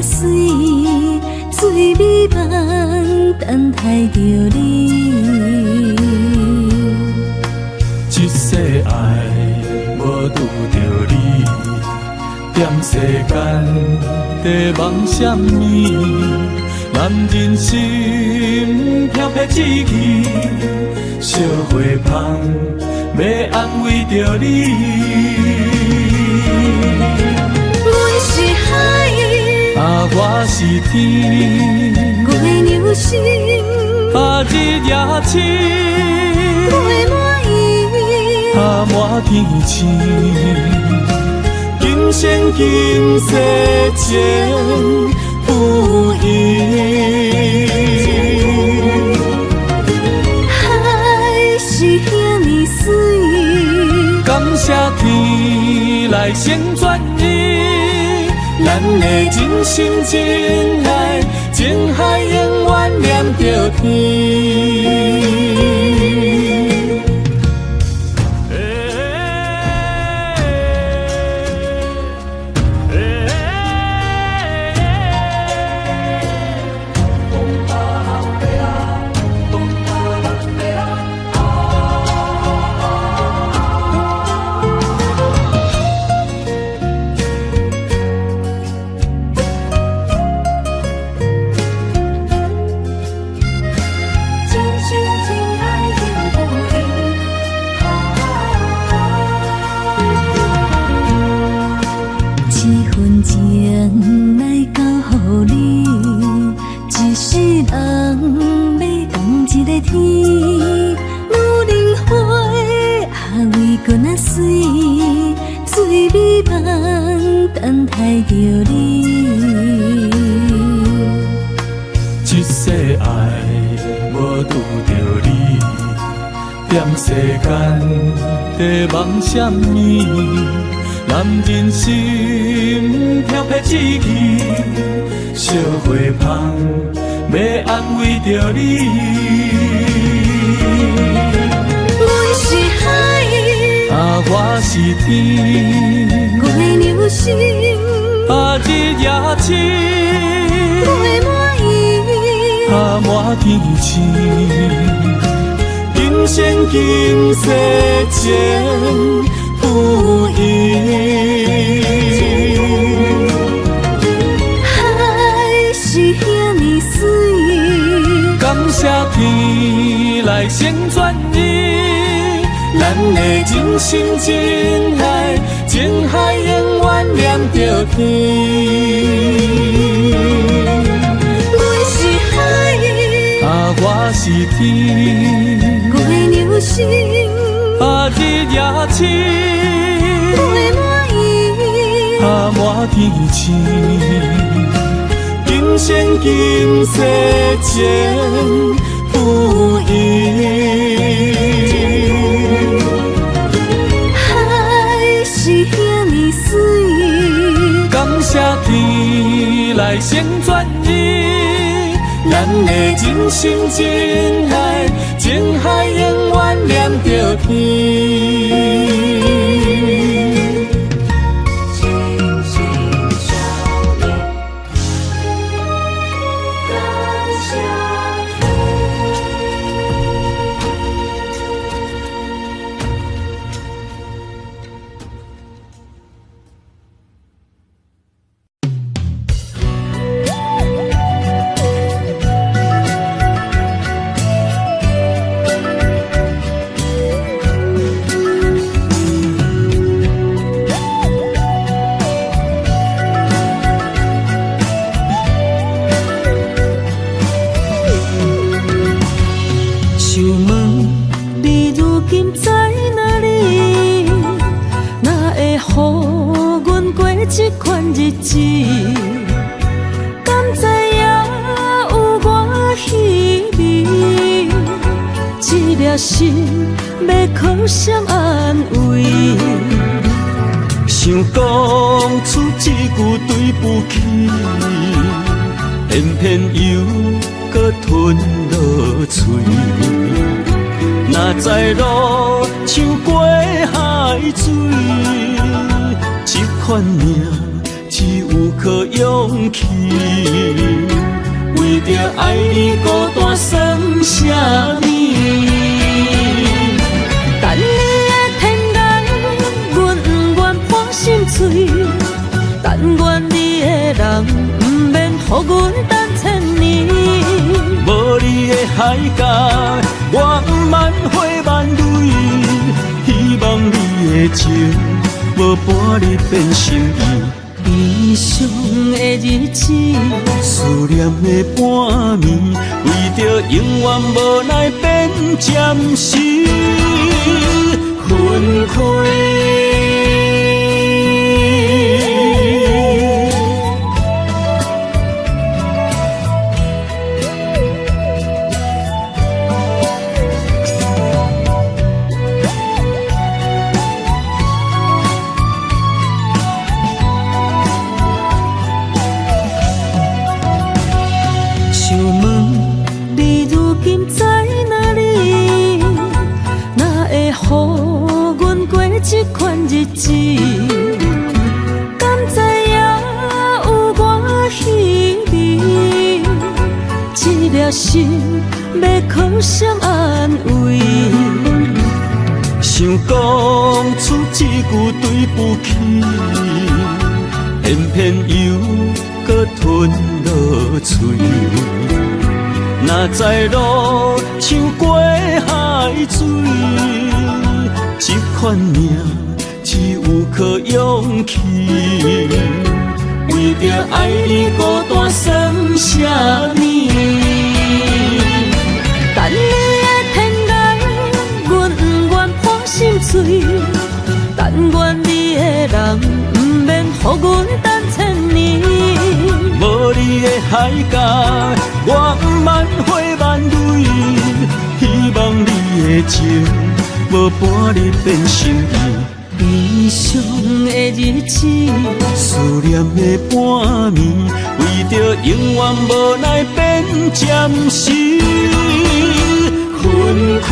水，水美梦等待着你。一世爱无拄着你，踮世间在梦什么？男人心飘撇志气，烧花香要安慰着你。阮是海，我是天，月流星，日夜星，月满意，满天星。今生今世情不移，海是遐尼水，感谢天来成全伊，咱的真心真爱，情海永远念着天。等待着你，一世爱无拄着你，踮世间在梦什么？男人心飘撇志气，烧花香要安慰着你。阮是海，我是天，月流星，日夜星，月满意，满天星。今生今世情不移，海是遐尼水，感谢天来成全伊，咱的真心真爱，情海永远念着天。阮是海，我是天，月流星，日夜星，月满意，满天星。今生今世情不移，海是遐尼水，感谢天来成全伊，咱的真心真爱，情海永远念着天。心要靠谁安慰？想讲出一句对不起，偏偏又搁吞落嘴。若知路像过海水，这款命只有靠勇气，为着爱你孤单算什么？等你的天涯，阮不愿破心碎。但愿你的人，不免予阮等千年。无你的海角，我万花万蕊。希望你的情，无半日变心意。悲伤的日子，思念的半暝，为着永远无奈变暂时分开。想问你如今在哪里？哪会予阮过这款日子？敢知影有我稀微？这粒心要靠谁安慰？想讲出一句对不起，偏偏又搁吞落嘴。若知路像过海水，这款命只有靠勇气。为着爱你孤单算什么？等你的天涯，阮不愿破心碎。但愿你的人，不免予阮等千年。无你的海角，我万花万蕊。希望你的情，无半日变心意。悲伤的日子，思念的半暝，为着永远无奈变暂时分开。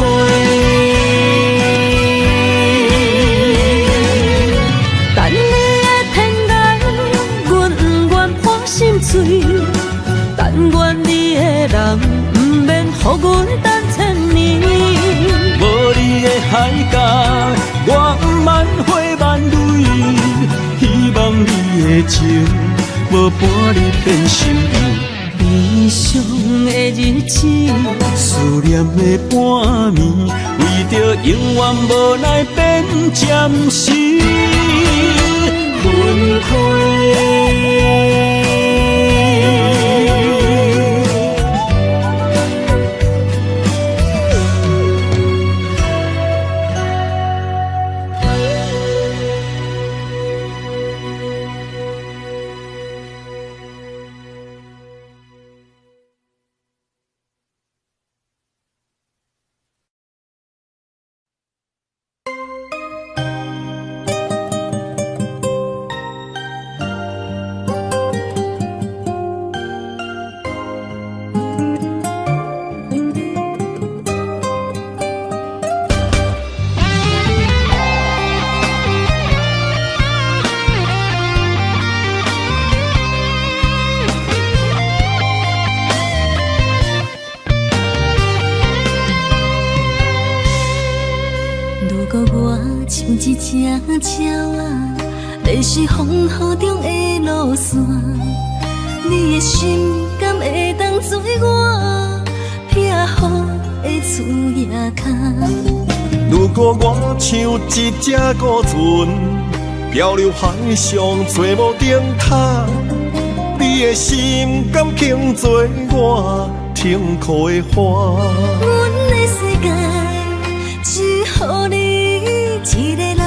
等你的天涯，阮不愿破心碎。但愿你的人，不免予阮等千年。无你的海角，我万花万蕊。希望你的情，无半日变心意。悲伤的日子，思念的半暝，为着永远无奈变暂时分开。一只鸟啊，迷失风雨中的路线，你的心敢会当做我避雨的厝夜空？如果我像一只孤船，漂流海上做无顶塔，你的心敢肯做我停靠的花？阮的世界只予你一个人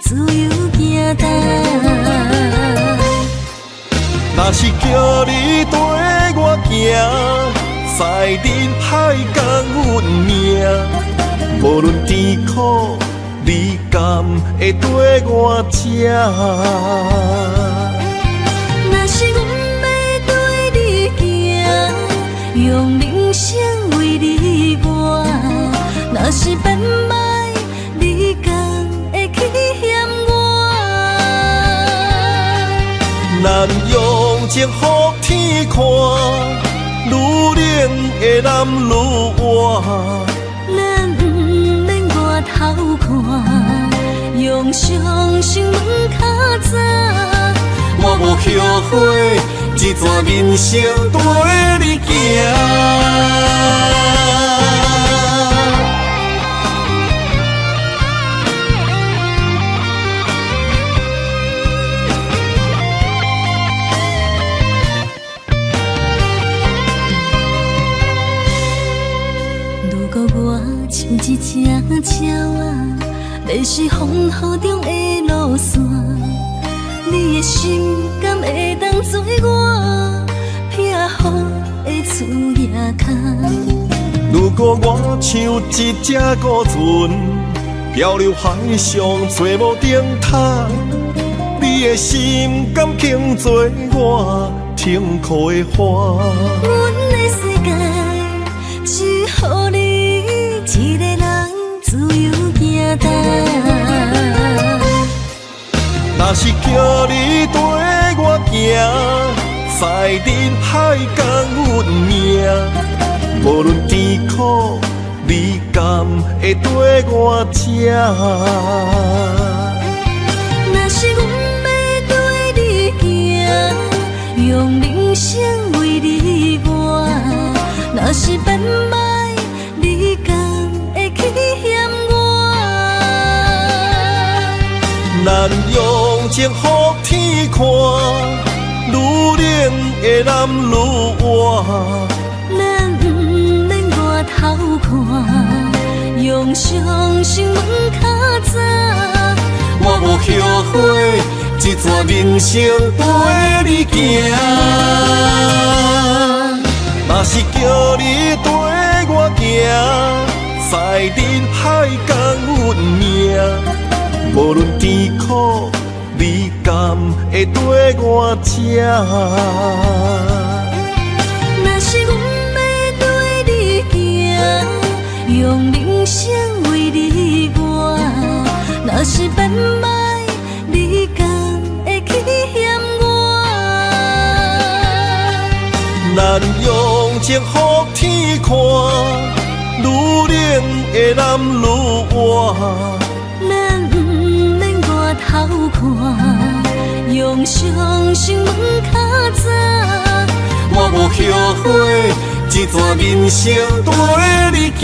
自由行踏。若是叫你跟我行，在人海共阮命，无论甜苦，你敢会跟我吃？若是阮要对你行，用人生为你活，若是变歹，你敢会去嫌我？难用情予天看，愈冷的男愈活。咱不免外头看，用双心问较早。我无后悔，一段人生跟你行。如果我像一只鸟仔，迷失风雨中的路线，你的心敢会当做我避雨的厝夜空？如果我像一只孤船，漂流海上找无顶塔，你的心敢肯做我停靠的花？阮的世界只予你一个人自由行动。若是叫你跟我行，在人海共阮命，无论甜苦，你甘会跟我吃？若是阮要跟你行，用人生为你活。若是变歹，你敢会去嫌我？咱用情予天看，愈冷的男愈活。咱不免外头看，用双心问较早。我无后悔，一段人生跟你行。若是叫你跟我行，在人海共阮命，无论甜苦，你甘会跟我吃？若是阮要跟你行，用人生为你活。若是变歹，你敢会去嫌我？咱用情予天看，愈冷的男愈活。咱不免外头看，用双心问较早。我无后悔，一段人生跟你行。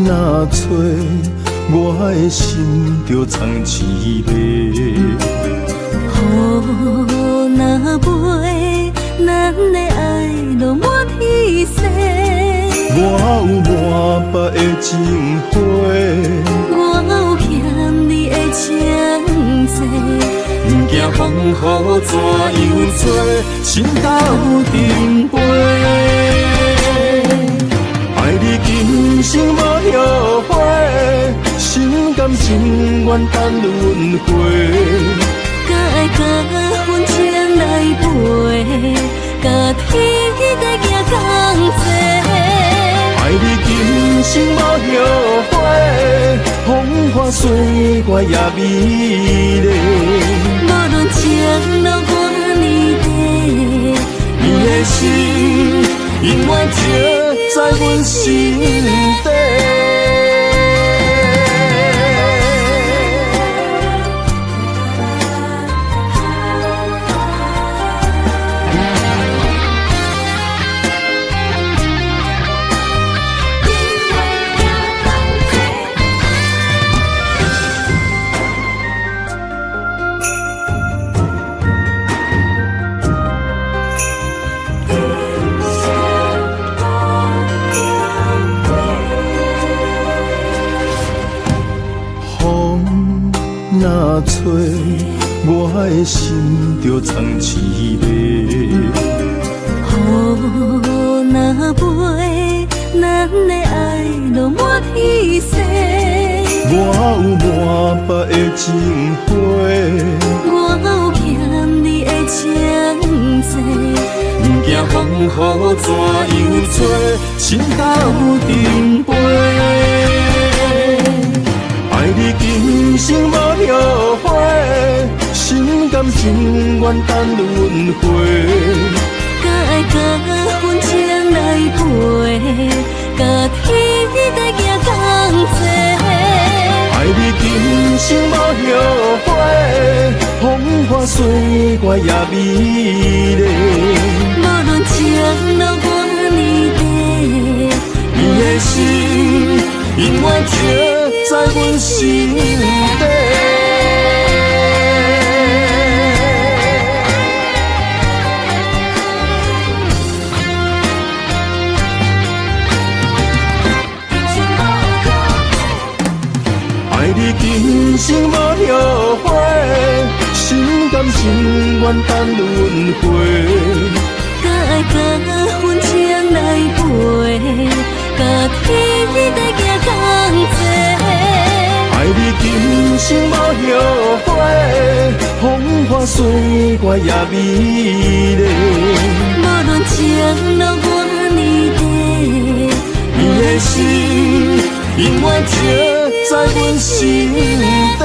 若吹，我的心就藏一个。雨若飞，咱的爱落满天星。我有满腹的情花，我有欠你的情债。不惊风雨怎样做，心斗阵飞。爱你今生无后悔，心甘情愿等轮回。甲爱甲阮情来陪，甲天地行同齐。爱你今生无后悔，风花雪月也美丽。无论情路偌呢短，你的心永远刻在阮心底。的心就藏凄迷。雨若飞，咱的爱就满天星。我有满腹的情花，我有欠你的情债，不惊风雨怎样吹，心斗阵飞。爱你今生无后悔，心甘情愿等轮回。甲爱甲阮情来陪，甲天在行同齐。爱你今生无后悔，风花雪月也美丽。无论情路多年短，你的心永远刻在阮心底。爱你今生无后悔，心甘情愿等轮回。甲爱甲阮情来陪，甲天在行同齐。爱你今生无后悔，风花雪月也美丽。无论情路多年短，你的心永远刻在阮心底。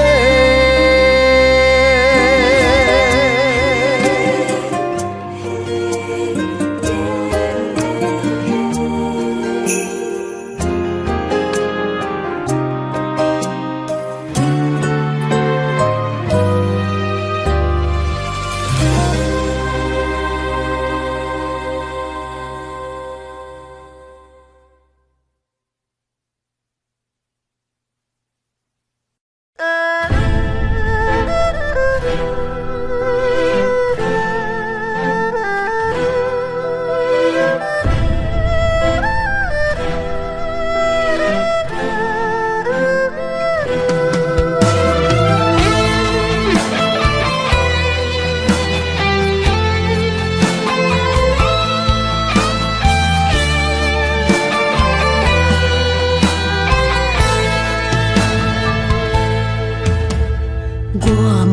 我问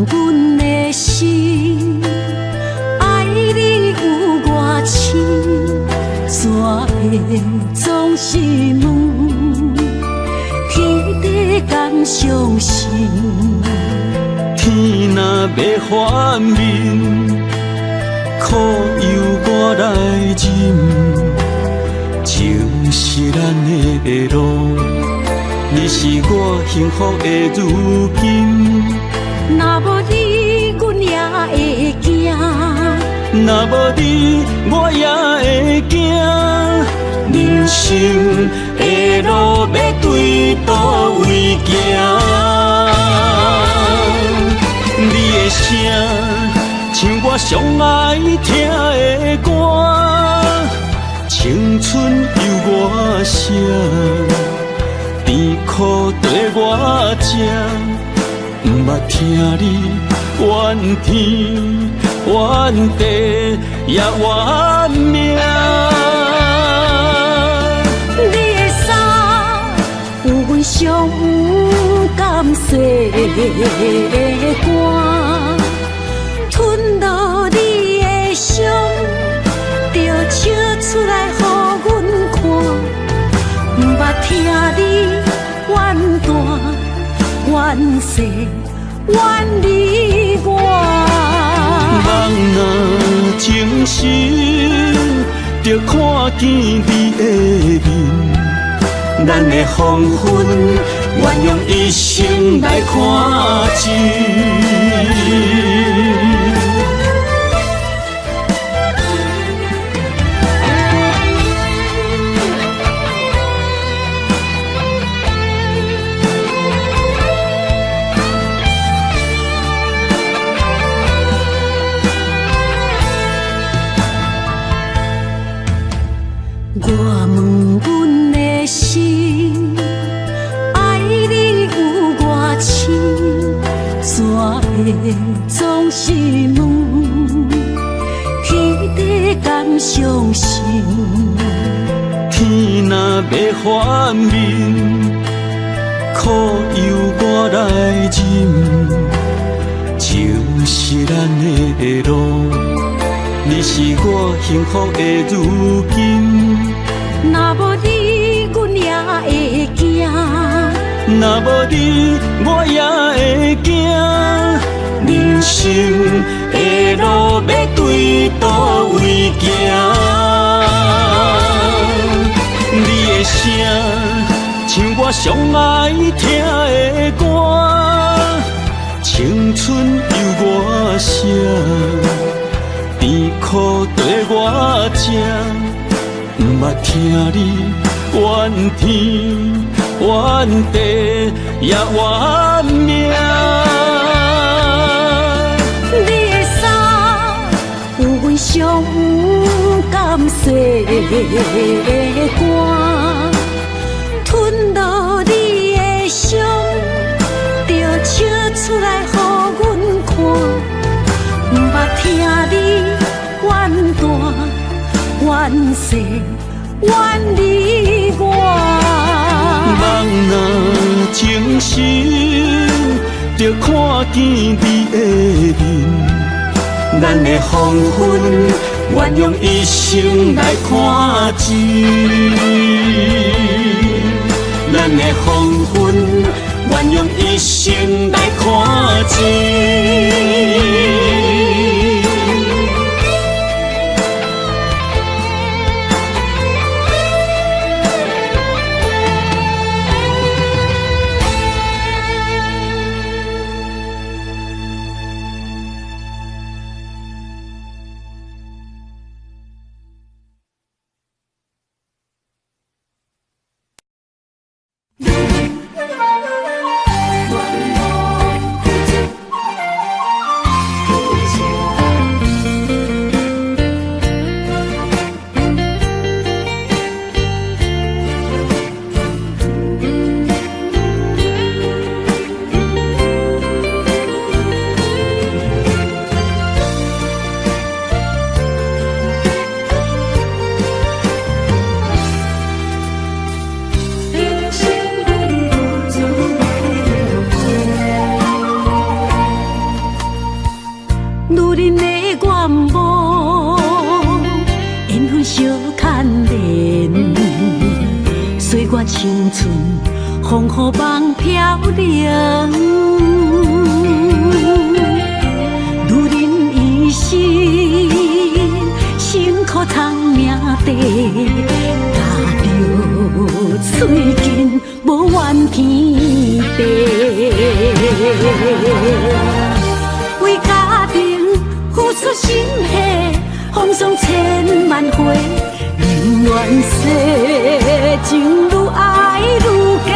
阮的心，爱你有偌深，怎会总是问天地敢相信？天若要反面，苦由我来忍，情是咱的路。你是我幸福的如今，若无你，阮也会惊；若无你，我也会惊。人生的路要对倒位行？你的声像我上爱听的歌，青春由我写。甜苦对我吃，不捌听你怨天怨地也怨命。你的衫有阮上不甘洗的汗，吞落你的伤，就笑出来予阮看。不捌听你怨大怨细怨你我，人若情深，就看见你的面。咱的黄昏，愿用一生来看尽。我问阮的心，爱你有偌深，怎会总相信。天若要反面，苦由我来忍。就是咱的路，你是我幸福的如今。若无你，阮也会惊；若无你，我也会惊。人生的路要对倒位行？你的声，像我上爱听的歌，青春由我写，甜苦对我吃，不捌听你怨天怨地也怨命。你的衫有阮伤不甘洗的汗，吞落你的伤，就笑出来予阮看。不捌听你怨大怨细怨离我。人若情深，就看见你的面。咱的黄昏，愿用一生来看尽。咱的黄昏，愿用一生来看尽。青春风雨梦飘零，女人一生辛苦偿命地，踏着嘴筋无怨天地，为家庭付出心血，风霜千万回。宁愿世情愈爱愈坚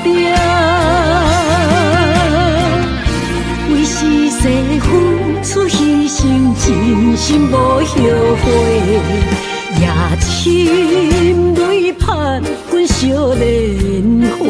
定，为是世付出牺牲，真心无后悔，也深泪盼阮少年花。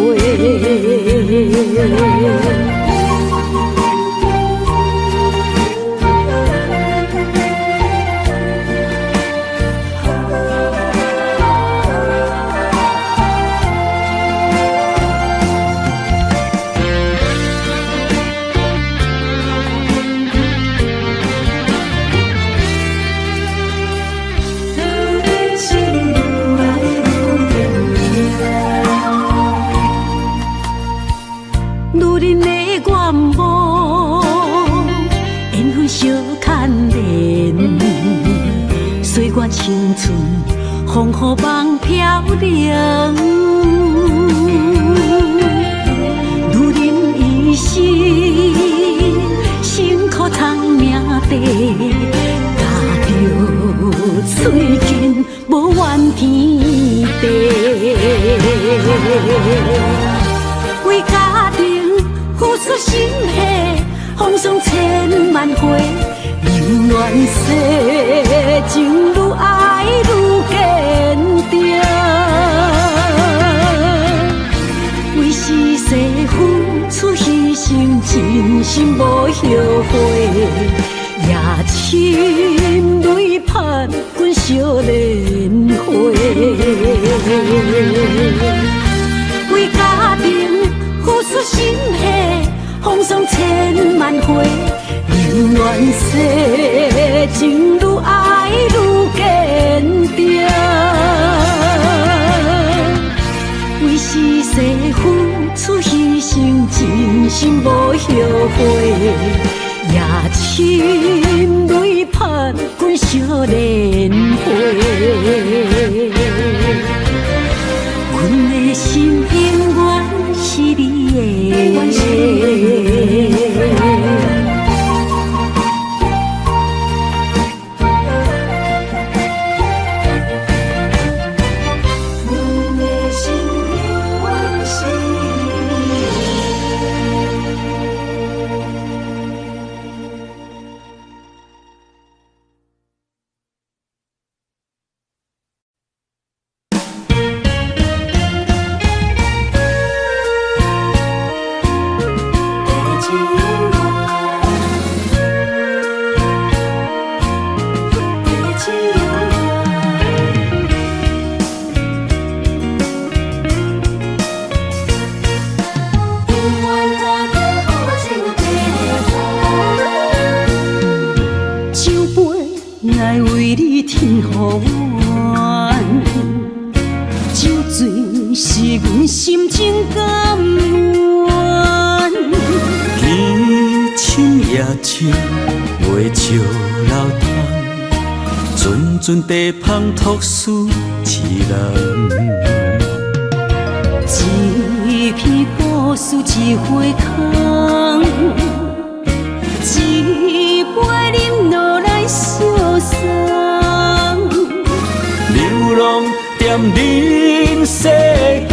青春风雨梦飘零，女人一生辛苦偿命地，踏着嘴筋无怨天地，为家庭付出心血，风霜千万回。宁愿世情愈爱愈坚定，为是世付出牺牲，真心无后悔，也深泪盼阮少年花。为家庭付出心血，风霜千万回，宁愿世情愈爱愈坚定。为是世付出牺牲，真心无后悔。夜深泪盼阮少年花，阮的心永远是你的。阵地芳托书痴人，一片故事一花空，一杯饮落来相送。流浪踮人世间，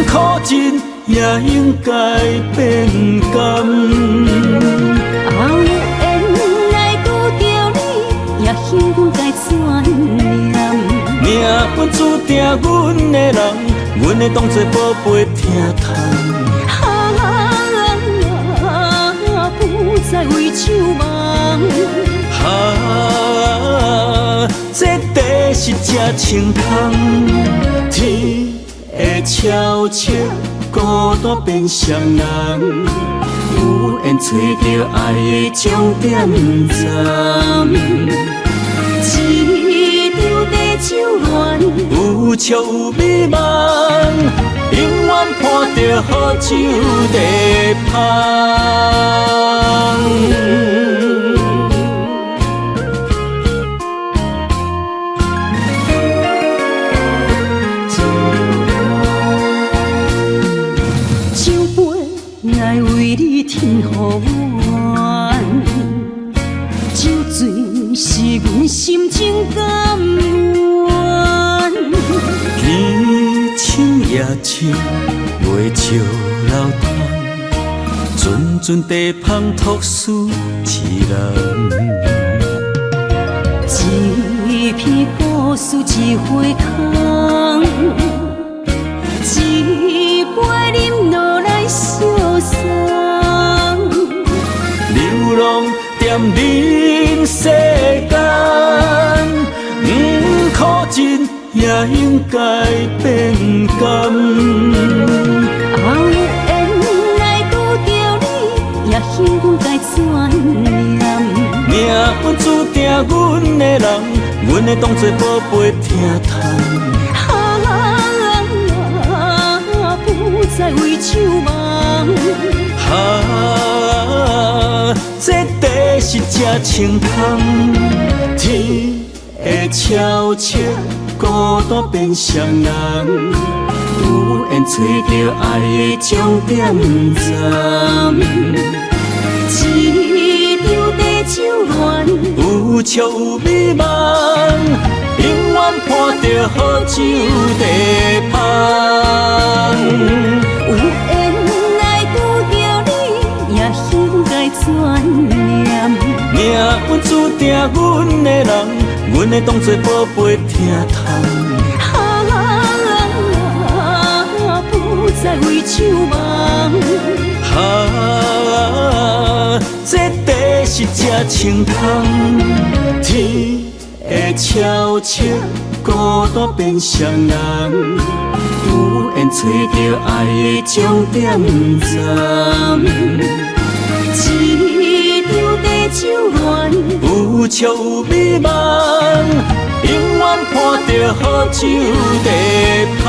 苦尽也应该变甘。幸运该怎念？命本注定阮的人，阮会当作宝贝疼痛。不再为守望。这地是这青空，天会悄悄孤单变双人，有缘找到爱的终点站。一场地酒恋，有笑有美梦，永远伴着好酒地芳。酒杯爱为你添予暖，酒醉。是阮心情甘愿，天青夜深，月照楼窗，阵阵地芳托书痴人。一片故事一花空，一杯饮落来相送。流浪踮人世间，苦尽也应该变甘。有缘来拄着你，也幸运该怎念？命本注定阮的人，阮会当作宝贝疼痛。不再为守望。这地是这青空，天会悄悄孤单变双人，有缘找到爱的终点站。一场地酒恋，有笑有美梦，永远伴着好酒地芳。有缘来拄着你，也幸运该怎念？命本注定阮的人，阮会当作宝贝疼痛。不再为守望。这地是这青空，天会悄悄孤单变双人，有缘找到爱的终点站。一张地酒恋，有笑有美梦，永远伴着好酒地香。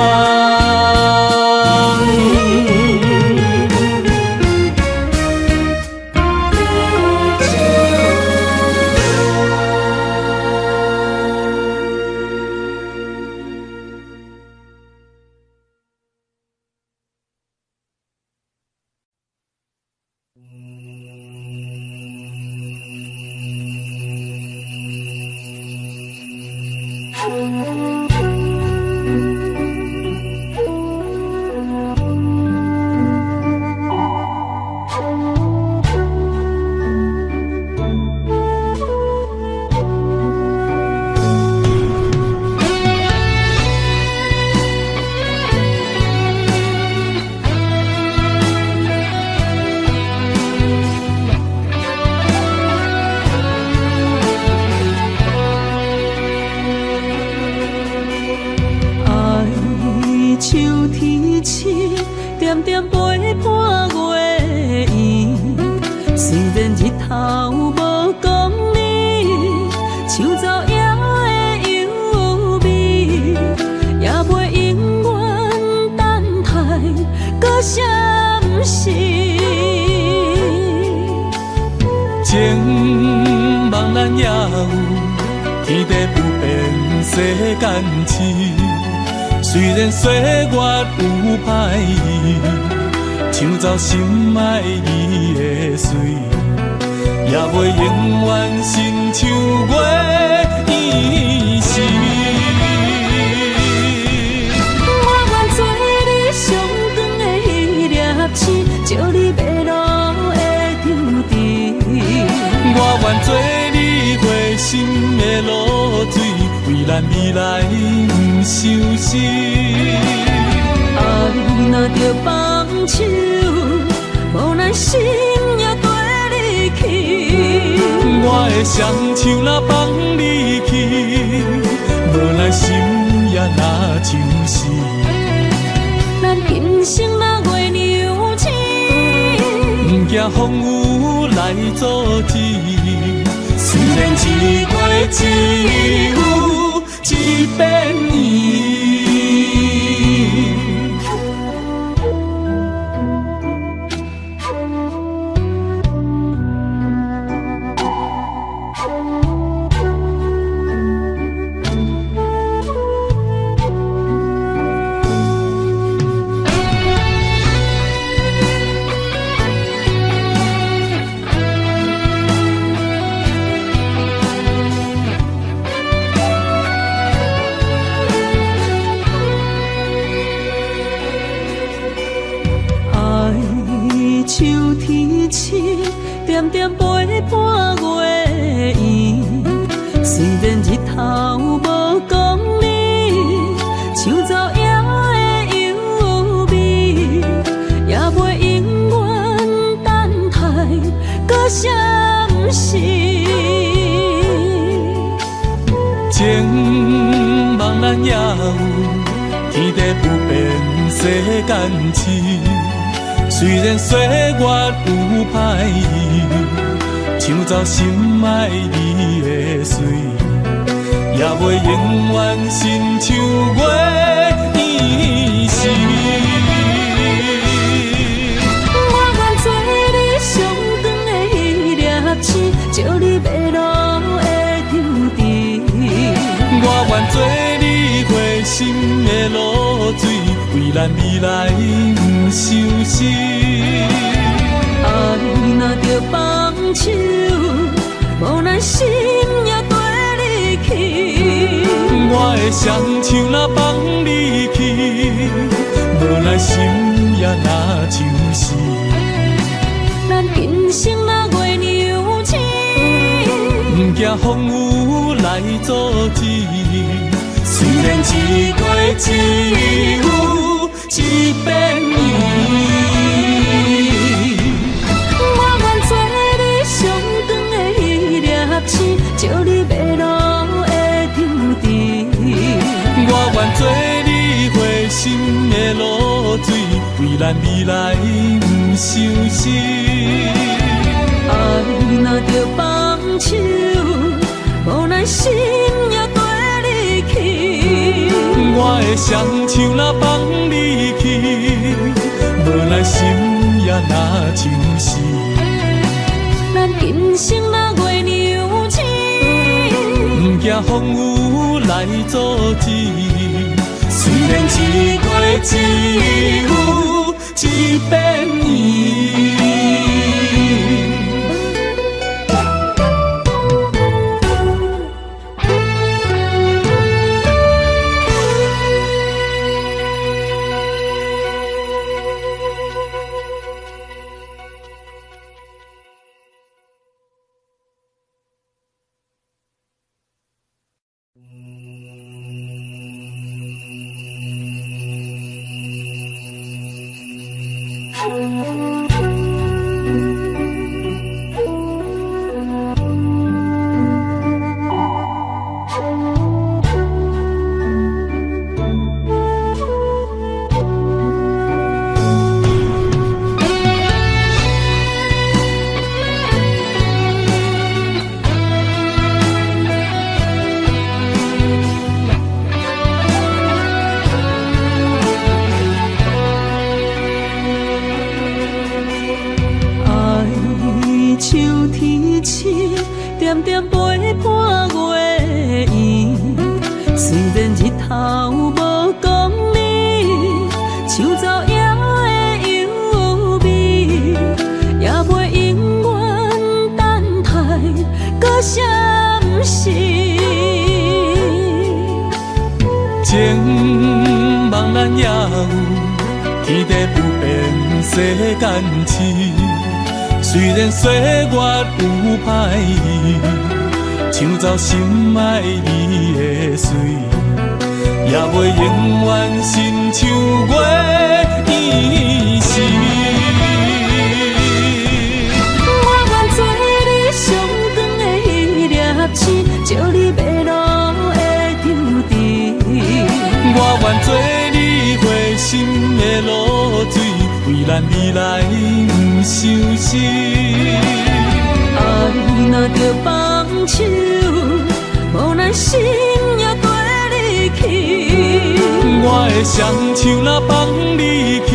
点点陪伴月圆，虽然日头无讲你，唱走夜的忧味，也袂永远等待，搁啥不是？情茫然也有，天地不变，世间痴。虽然岁月有歹意，抢走心爱你的水，也袂永远亲像月依时。我愿做你上长的迄粒星，照你迷路的丢滴。我愿做你回心的露水，为咱未来不伤心。爱若着放手，无咱心也跟你去。我的双手若放你去，无咱心也若像死。咱今生若月娘星，不惊风雨来阻止。虽然一月只有一遍圆。秋天星，点点陪伴月圆。虽然日头无讲你，抢走夜的忧味，也袂永远等待，搁啥不是？情茫然也有，天地不变，世间痴。虽然岁月有歹意，抢走心爱你的水，也袂永远亲像月依时。我愿做你上长的迄粒星，照你迷路的丢滴。我愿做你回心的露水，为咱未来不伤心。爱若着放手，无咱心也跟你去。我的双手若放你去，无咱心也若像死。咱今生若月娘星，不惊风雨来阻止。虽然一月只有一遍圆。我愿做你上长的迄粒星，照你迷咱未来不相识。爱若着放手，无咱心也跟你去。我的双手若放你去，无咱心也若像是。咱今生若月娘星，不惊风雨来阻止。虽然一月一有一变圆。点点陪伴月圆，虽然日头无讲你，树走野的幽味，也袂永远等待搁闪逝。情茫然也有，天地不变，世间痴。虽然岁月有歹意，抢走心爱你的水，也袂永远亲像月圆时。我愿做你上长的迄粒星，照你迷路的丢滴。我愿做你回心的露水，为咱未来不相识。爱若着放手，无咱心也跟你去。我的双手若放你去，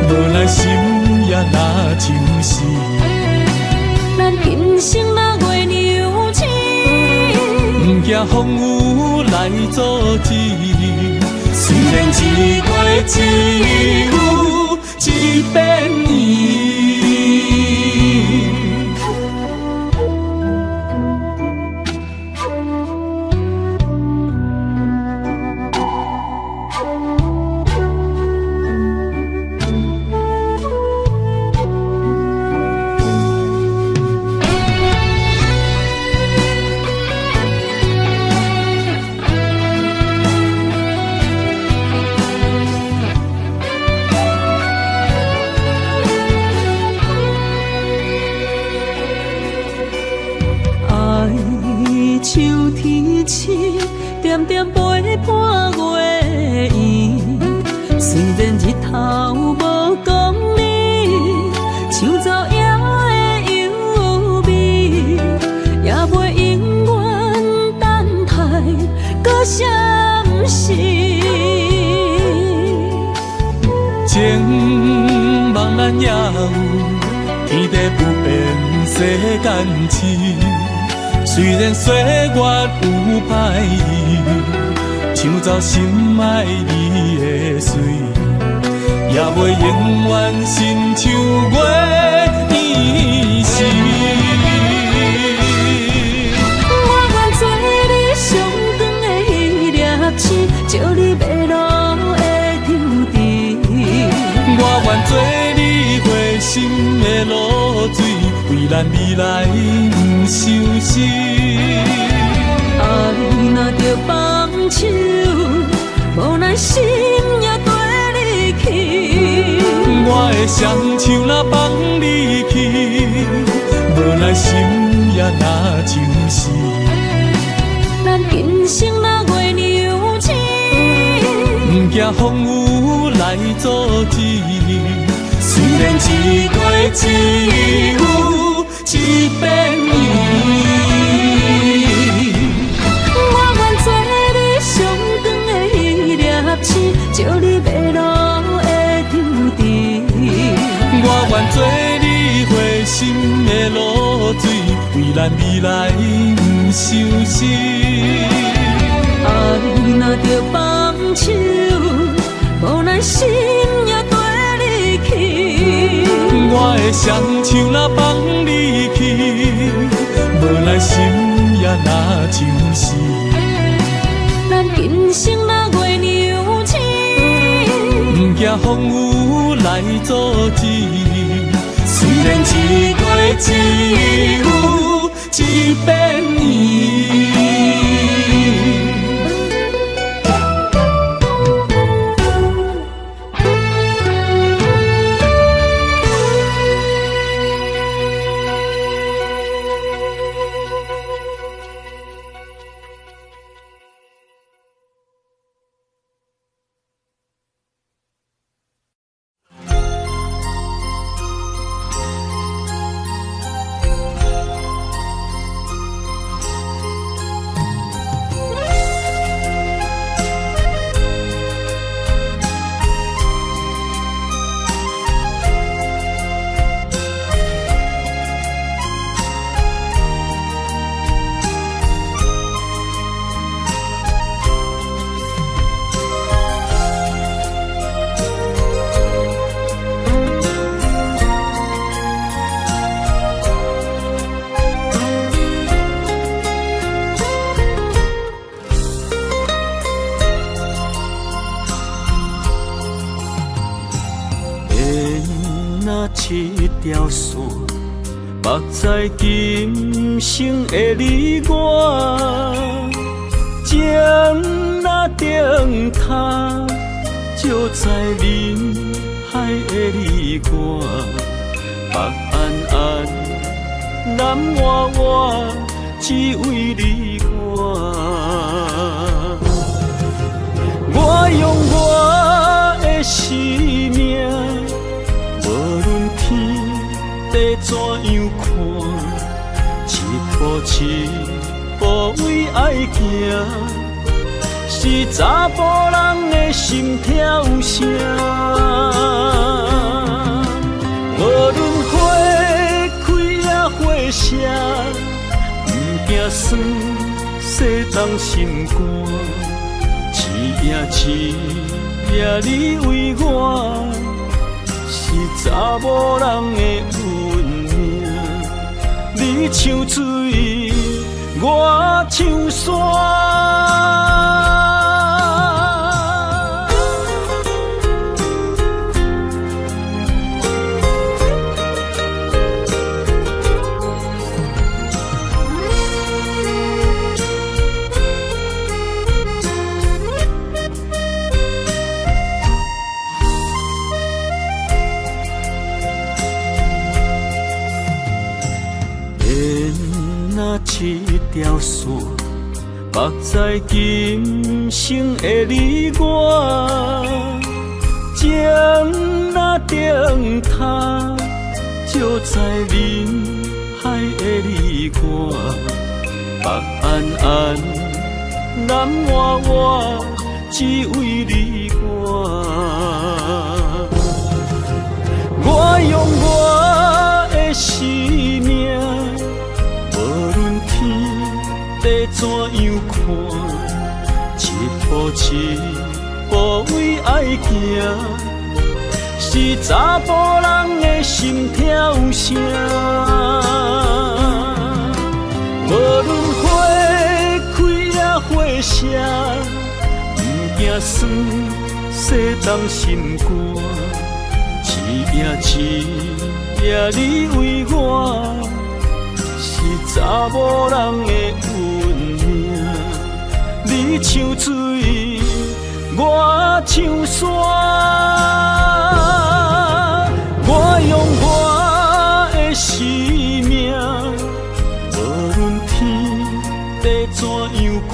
无咱心也若像是。咱今生若月娘星，不惊风雨来阻止。虽然一月一有一变圆。秋天起，点点陪伴月圆。虽然日头无讲你，树走野的幽味，也袂永远等待搁闪逝。情茫然也有，天地不变，世间痴。虽然岁月有歹意，抢走心爱你的水，也袂永远亲像月圆时。我愿做你上长的迄粒星，照你迷路的丢滴。我愿做你回心的露水，为咱未来不相识。爱若着放手，无咱心也跟你去。我的双手若放你去，无咱心也若像是。咱今生若月娘星，不惊风雨来阻止。虽然一月只有一遍伊，我愿做你上长的迄粒星，照你迷路的抽屉。我愿做你回心的露水，为咱未来不伤心。爱若着放手，无咱心也跟你去。我的双手若放你去，无咱心也若像死。咱今生若月娘星，不惊风雨来阻止。虽然一月只有一遍伊。一条线，目在今生的你我，情若灯塔，照在人海的你我，北安安，南弯弯，只为你我。我用我的生命。无论天地怎样看，一步一步为爱行，是查甫人的心跳声。无论花开也花谢，不惊酸洗冻心肝，一夜你为我。是查某人的运命，你像水，我像山。一条线，目在今生的你我，情若灯塔，照在人海的你我，北安安，南弯弯，只为你我。我用我的生命。地怎样看，一步一步为爱行，是查甫人的心跳声。无论花开也花谢，不惊酸洗冻心肝，一夜你为我。是查某人的运命，你像水，我像山。我用我的生命，无论天地怎样看，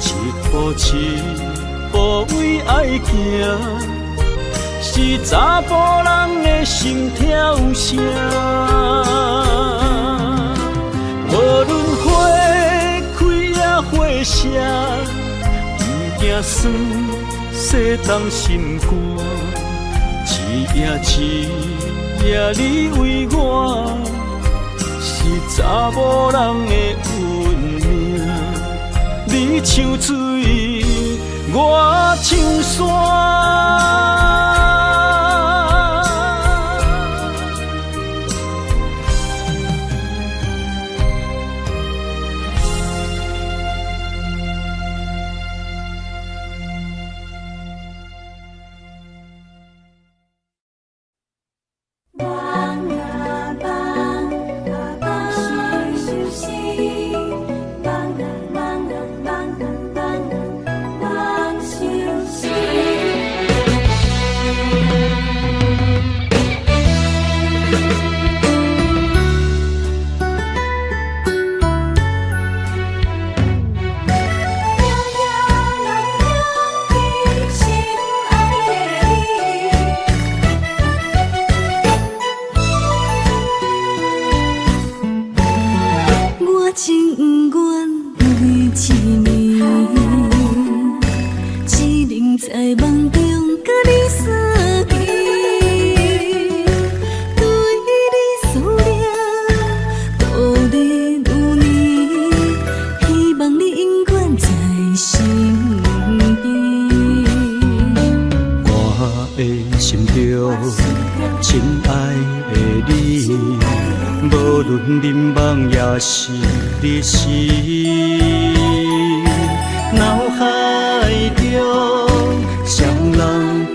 一步一步为爱行，是查甫人的心跳声。无论花开也花谢，不惊酸洗动心肝。一夜一夜你为我，是查某人的运命。你像水，我像山。是你是脑海中双人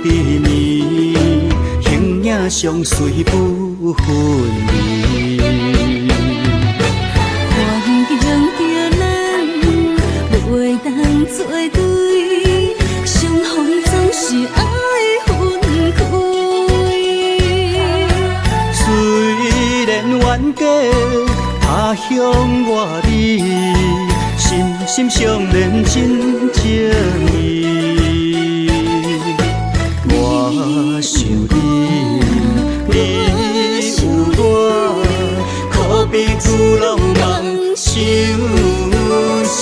缠绵，形影相随不分离。看见着咱袂当做对，相逢总是爱分开。虽然冤家他乡外里，心心相连真情意。我想你，你有我，可比旧浪漫相思。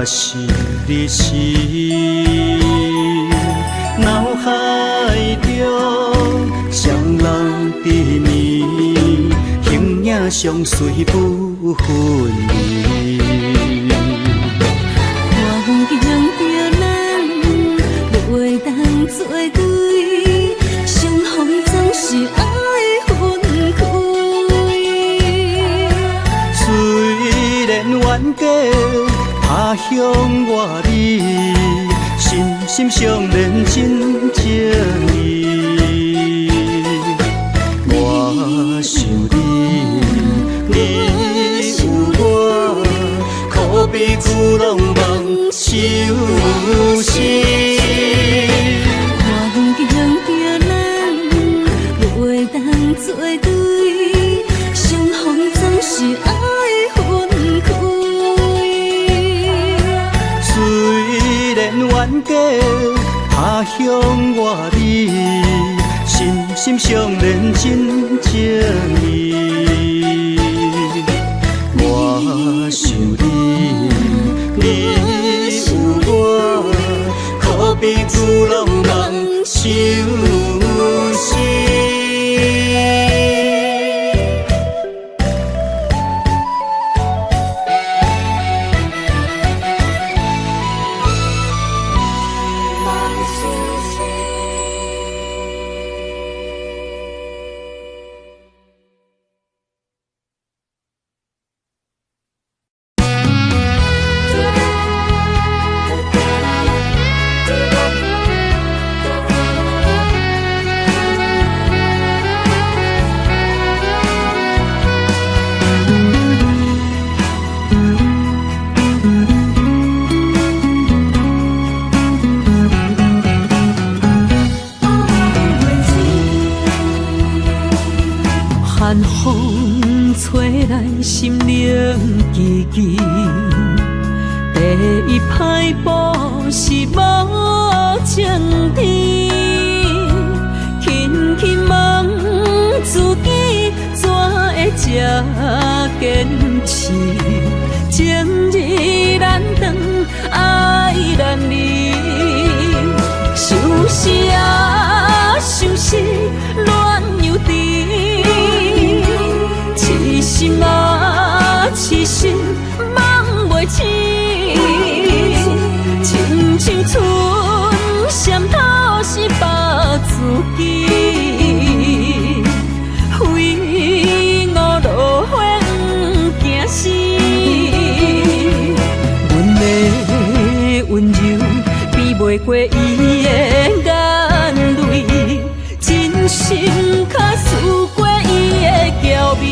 是你是脑海中双人缠绵，形影相随不分离。看见着咱袂当做对，相逢总是爱分开。虽然冤家他乡外里，心心相连真情意。我想你，你有我，可比旧浪漫相思。看见着咱袂当做对，相逢总是爱分开。冤家他乡外里，心心相连真情意。我想你，你有我，可比旧浪漫相思。寒风吹来，心灵寂寂。第一摆步是无情天，轻轻问自己，怎会这坚持？情义难断，爱难离，想死啊，想死，恋又甜。痴心啊，痴心梦袂醒，亲像春闪透是白自己，非我落花不惊死。阮的温柔比袂过伊的眼泪，真心较输过伊的娇媚。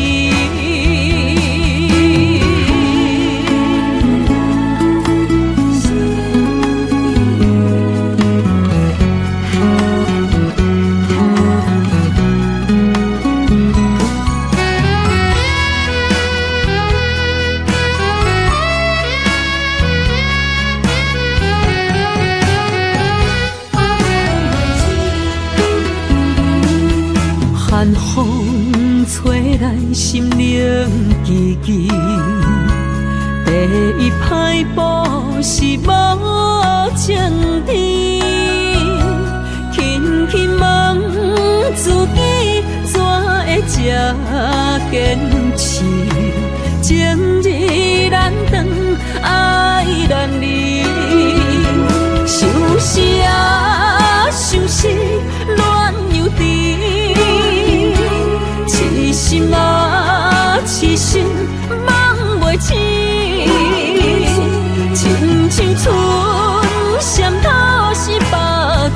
寒风吹来，心灵寂寂。第一摆步是无情天，轻轻问自己，怎会这坚持？情义难断，爱难离，想死啊，想死，恋又甜。痴心啊，痴心梦袂醒，亲像春闪透是白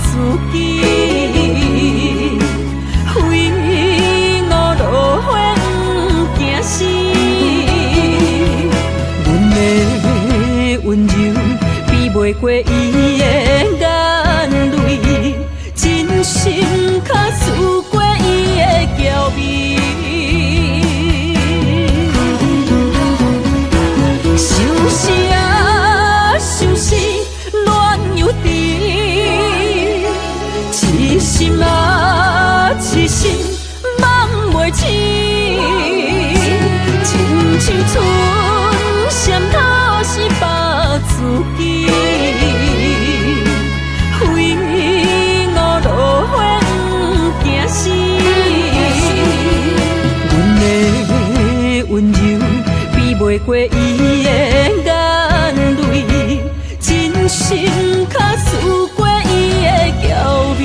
自己，非我落花不惊死。阮的温柔比袂过伊的眼泪，真心较输过伊的娇媚。想死啊，想死，恋又甜。痴心啊，痴心，梦袂醒。亲像春闪透是白自己，非我落花不惊死。阮的温柔比袂过伊的眼泪，真心较输过伊的娇媚。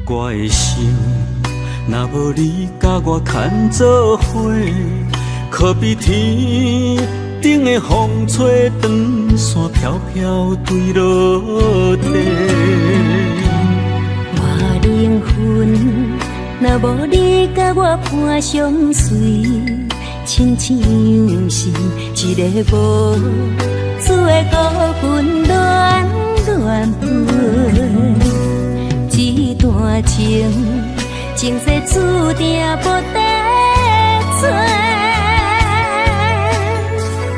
我的心，若无你甲我牵做伙，可比天顶的风吹长线飘飘坠落地。我灵魂若无你甲我伴相随，亲像是一个无主的孤魂乱乱飞。这段情，前世注定无得做。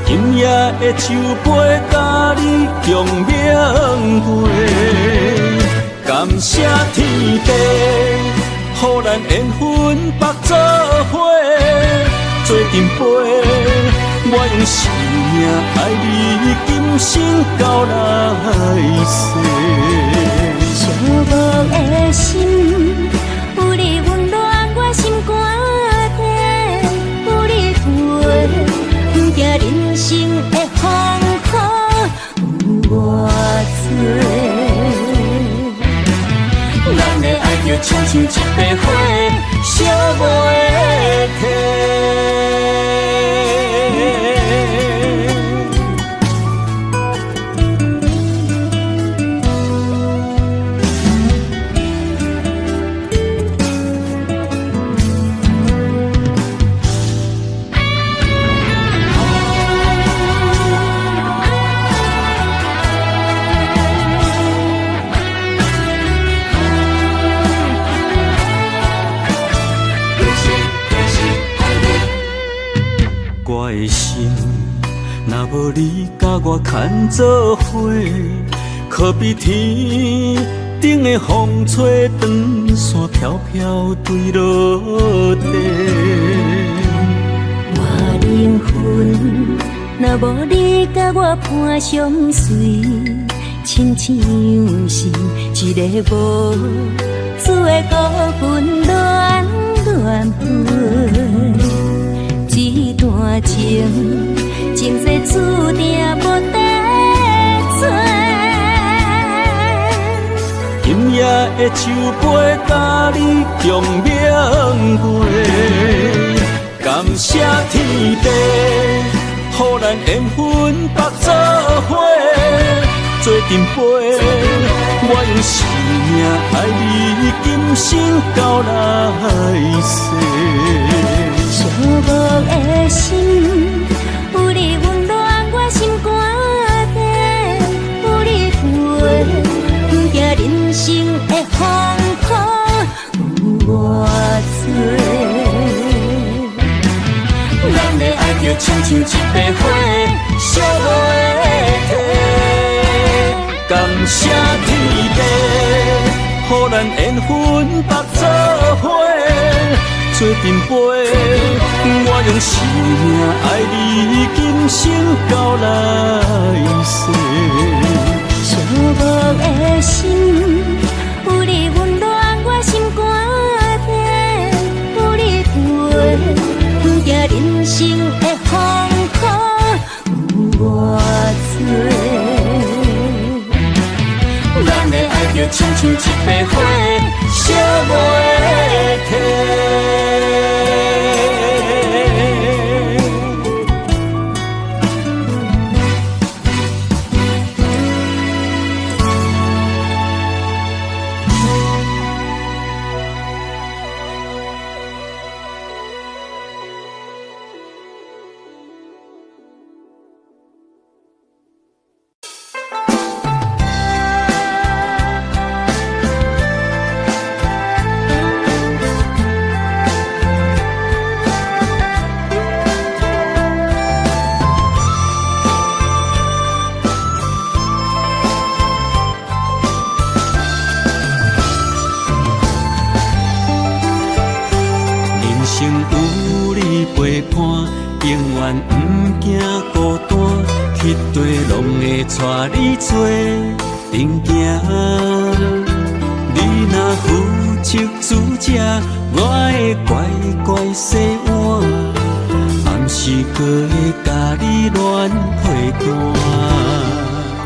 今夜的酒杯，甲你共鸣陪。感谢天地，予咱缘分白做伙，做阵陪。我用生命爱你，今生到来世。寂寞的心，有你温暖我心肝底，有你陪，不惊人生的风雨有偌多。咱的爱就亲像一朵花，烧袂停。我的心，若无你甲我牵做伙，可比天顶的风吹长线飘飘坠落地。我灵魂若无你甲我伴相随，亲像是一个无主的孤魂乱乱飞。这段情，前世注定无得做。今夜的酒杯，甲你共鸣陪。感谢天地，予咱缘分白做伙，做阵陪。我用生命爱你，今生到来世。寂寞的心，有你温暖我心肝底，有你陪，不惊人生的风雨有偌多。咱的爱就亲像一朵花，烧袂停。感谢天地，予咱缘分白做伙，做阵陪。我用生命爱你，今生到来世。寂寞的心，有你温暖我心肝底，有你陪，不惊人生的风雨有偌多。咱的爱就亲像一朵花，烧袂停。陪伴，永远不惊孤单，迄地拢会带你做阵行。你若负责主者，我会乖乖洗碗，暗时搁会甲你暖被单。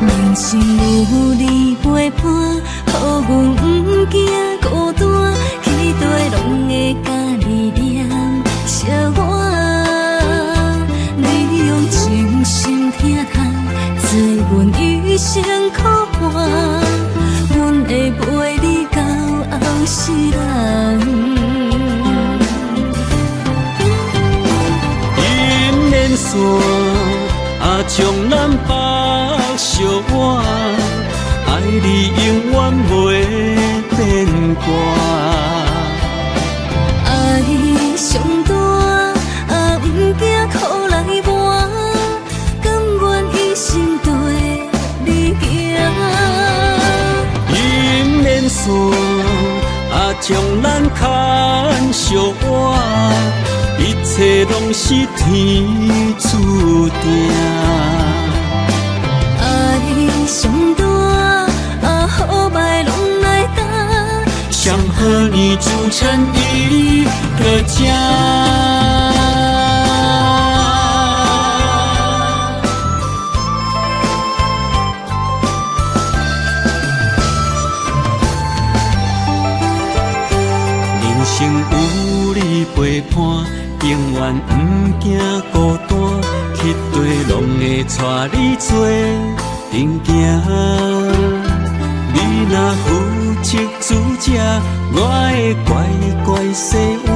人生有你陪伴，予阮不惊孤单，迄地拢会甲你念相伴。线，将咱绑相偎，爱你永远袂变卦。爱上大，毋惊苦来磨，甘愿一生跟你行。姻缘线，将咱牵相偎，一切拢是天注定。爱上大，好歹拢来担。想和你组成一个家。人生有你陪伴，永远不惊孤单，去对拢会带你做阵行。你若负责主食，我会乖乖洗碗，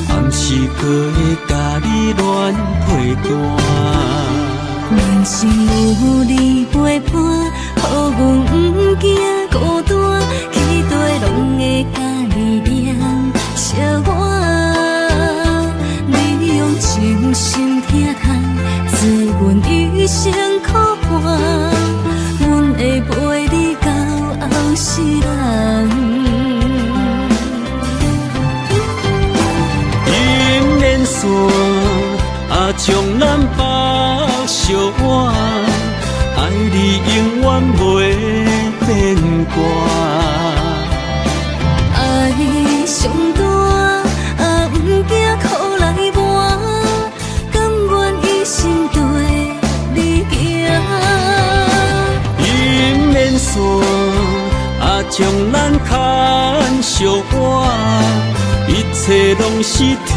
暗时搁会甲你暖被单。人生有你陪伴，予阮不惊孤单，期待拢会甲你念相偎。你用真心疼痛，做阮一生苦伴，阮会陪你到后世人。姻缘线，将咱绑相偎，爱你永远袂变卦。爱上大，毋惊苦来磨，甘愿一生跟你行。姻缘线，将咱牵相偎，一切拢是天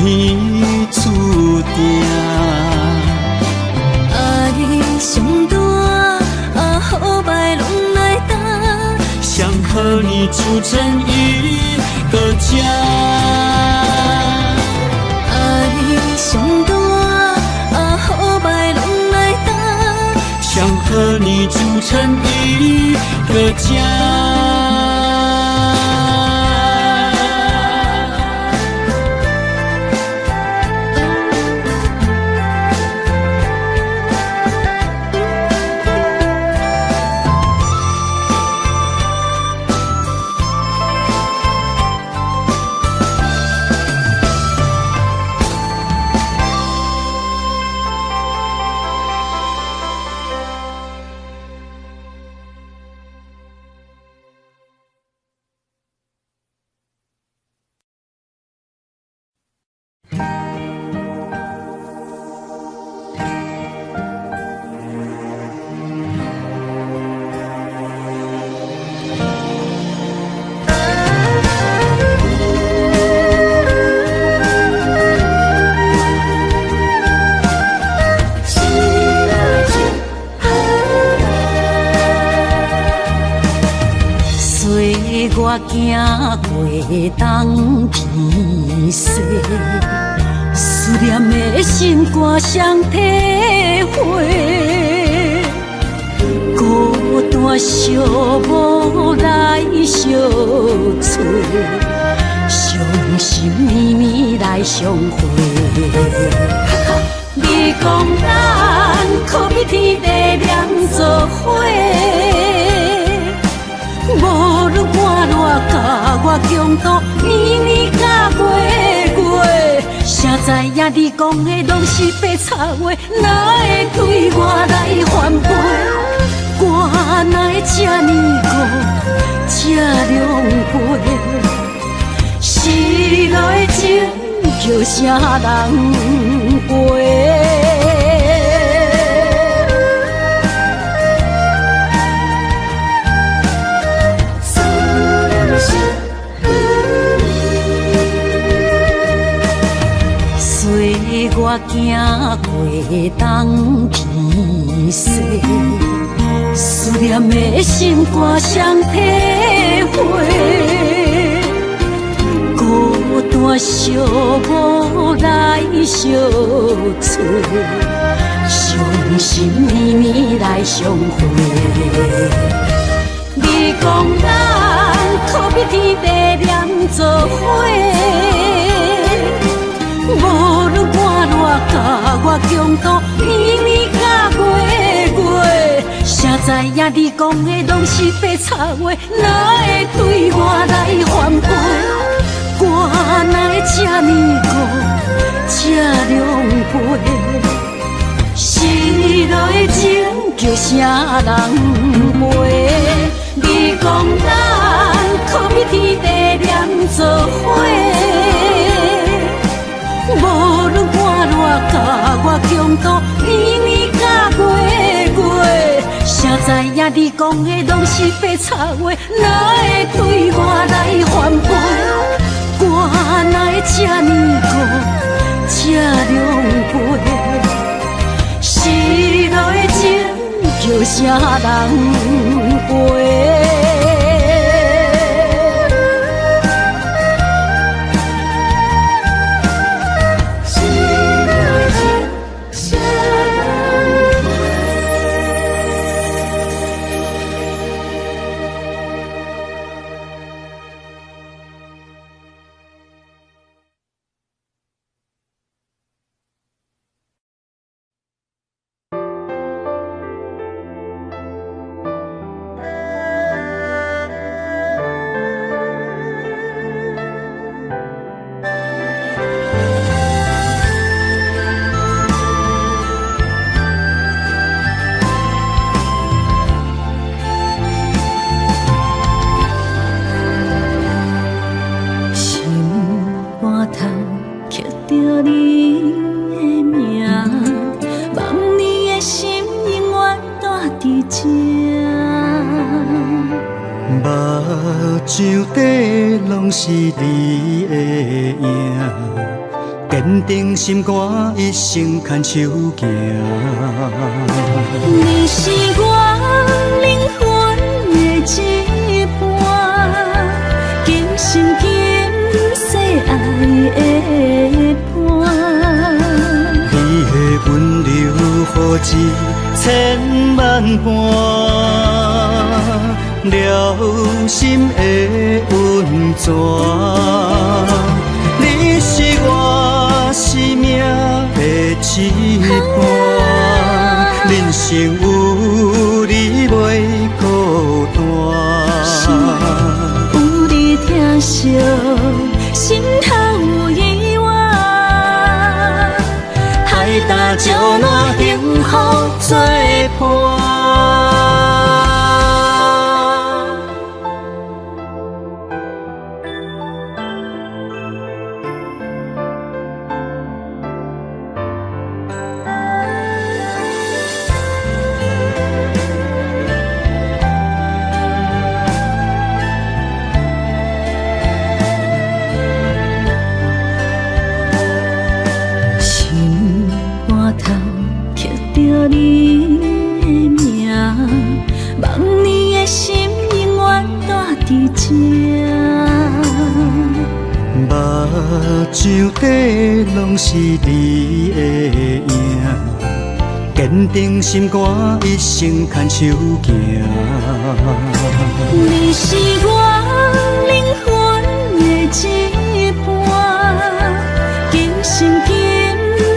注定。爱上大，好歹拢来担。想和你组成一个家。爱上大，好歹拢来担。想和你组成一个家。我行过冬天西，思念的心肝双体会，孤单寂寞来相找，伤心绵绵来相会。你讲咱可比天地两作伙。无论我偌甲我强度，年年甲过，谁知影你讲的拢是白插话，哪会对我来反背？我哪会这呢孤，这狼狽？失落的情叫啥人陪？我行过冬天西，思念的心肝双体会，孤单山小无来相撮，伤心绵绵来相会。你讲咱可比天地连做伙，无论寒热甲我强度，年年甲月，谁知影你讲的拢是白插话，哪会对我来反悔？我哪会这呢孤，这狼狽？失落的情叫啥人陪？你讲咱可比天地连做伙，无论寒热甲我强度，年年甲月，谁知影你讲的拢是白插话，哪会对我来反悔？我哪会这呢孤，这狼狽？失落的情叫啥人陪？是你的影，坚定心肝，一生牵手行。你是我灵魂的一半，今生今世爱的伴。你的温柔何止千万般。了心的温泉，你是我生命的一半，人生有你袂孤单。有你疼惜，心头有意外，海大石烂，幸福作伴。上底拢是你的影，坚定心肝，一生牵手行。你是我灵魂的一半，今生今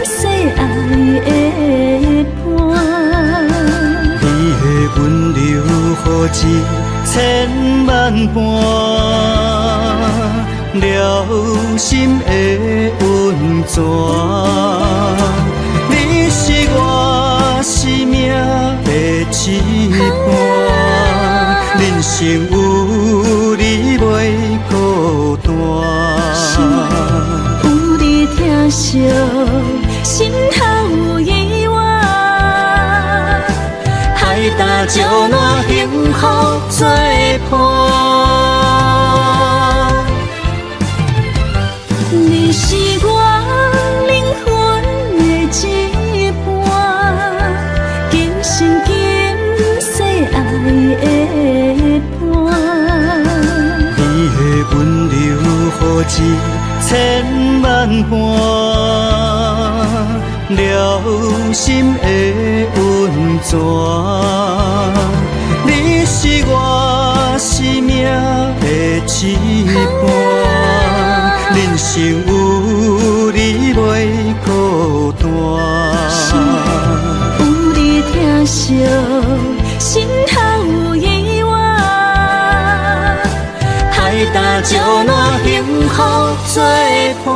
世爱的伴。你的温柔何止千万般。了心的温泉，你是我生命的一半，人生有你袂孤单。有你疼惜，心头有意外，海大石烂，幸福作伴。你是我灵魂的一半，今生今世爱的伴。你的温柔何止千千万般，了心的温泉。你是我生命的翅膀，人生有你袂孤单。有你疼惜，心头有意外，海大石烂，幸福作伴。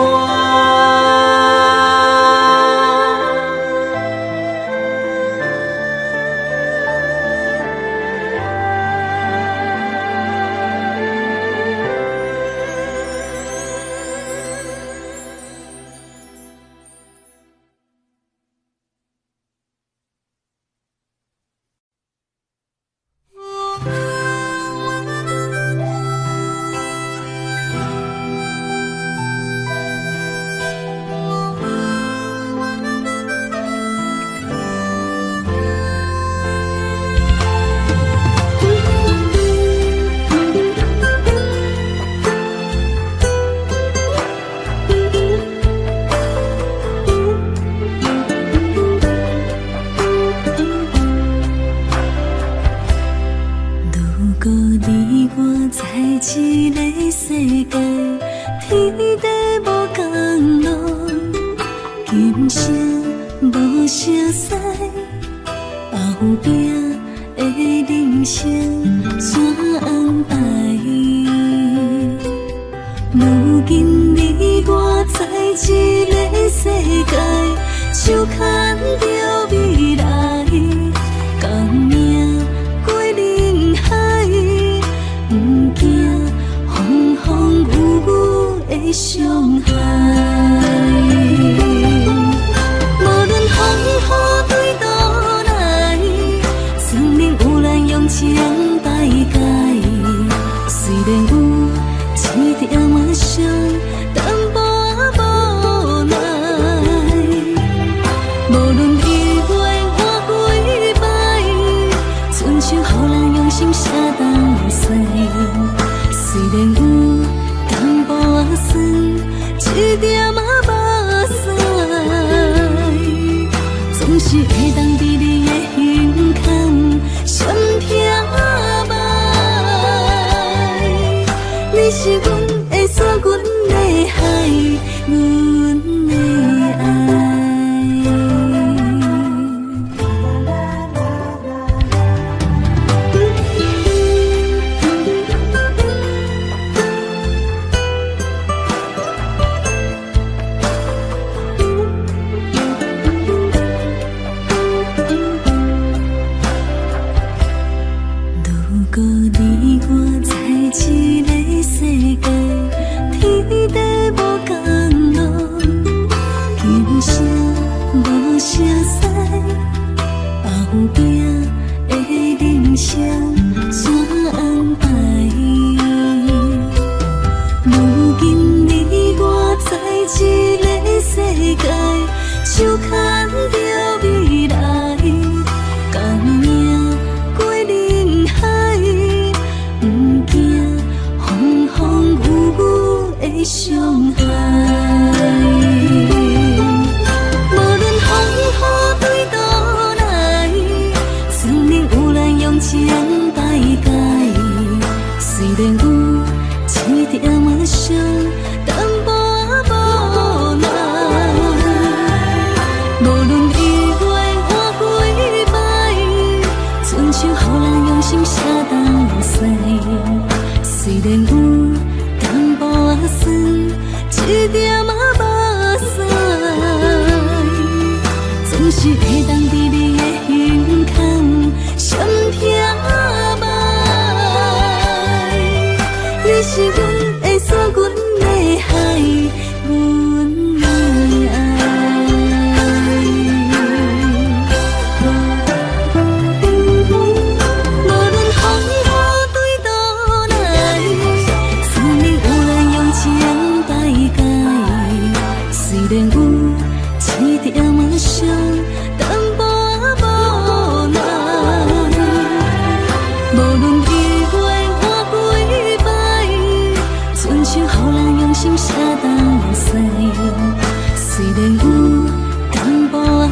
亲像予人用心写东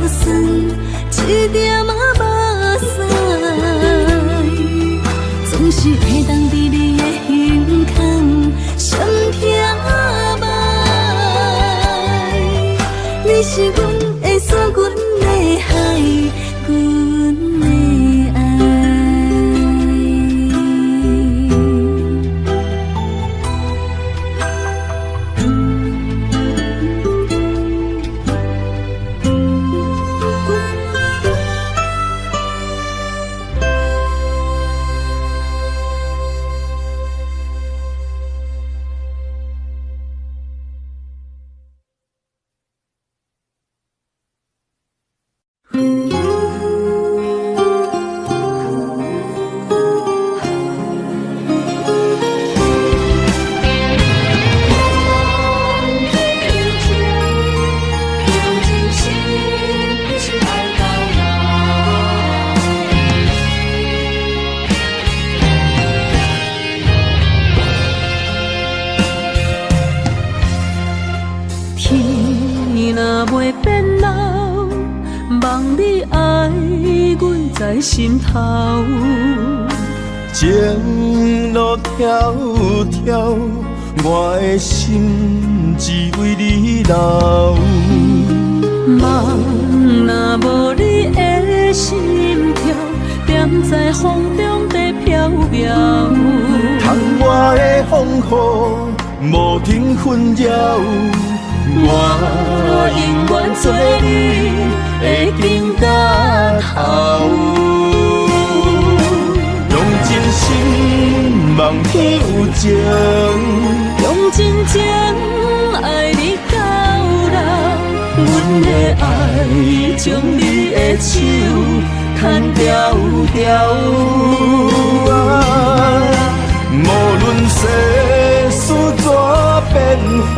酸，一点仔无散，总是会当伫你的胸腔闪听卖。你是阮的山，阮的海，阮的爱。在心头，情路迢迢，我的心只为你留。梦若无你的心跳，点在风中在飘飘。窗外的风雨无停纷扰，我永远做你的根甲头。用真心望天有情，用真情爱你到老。阮的爱将你的手牵条条。无论世事怎变化，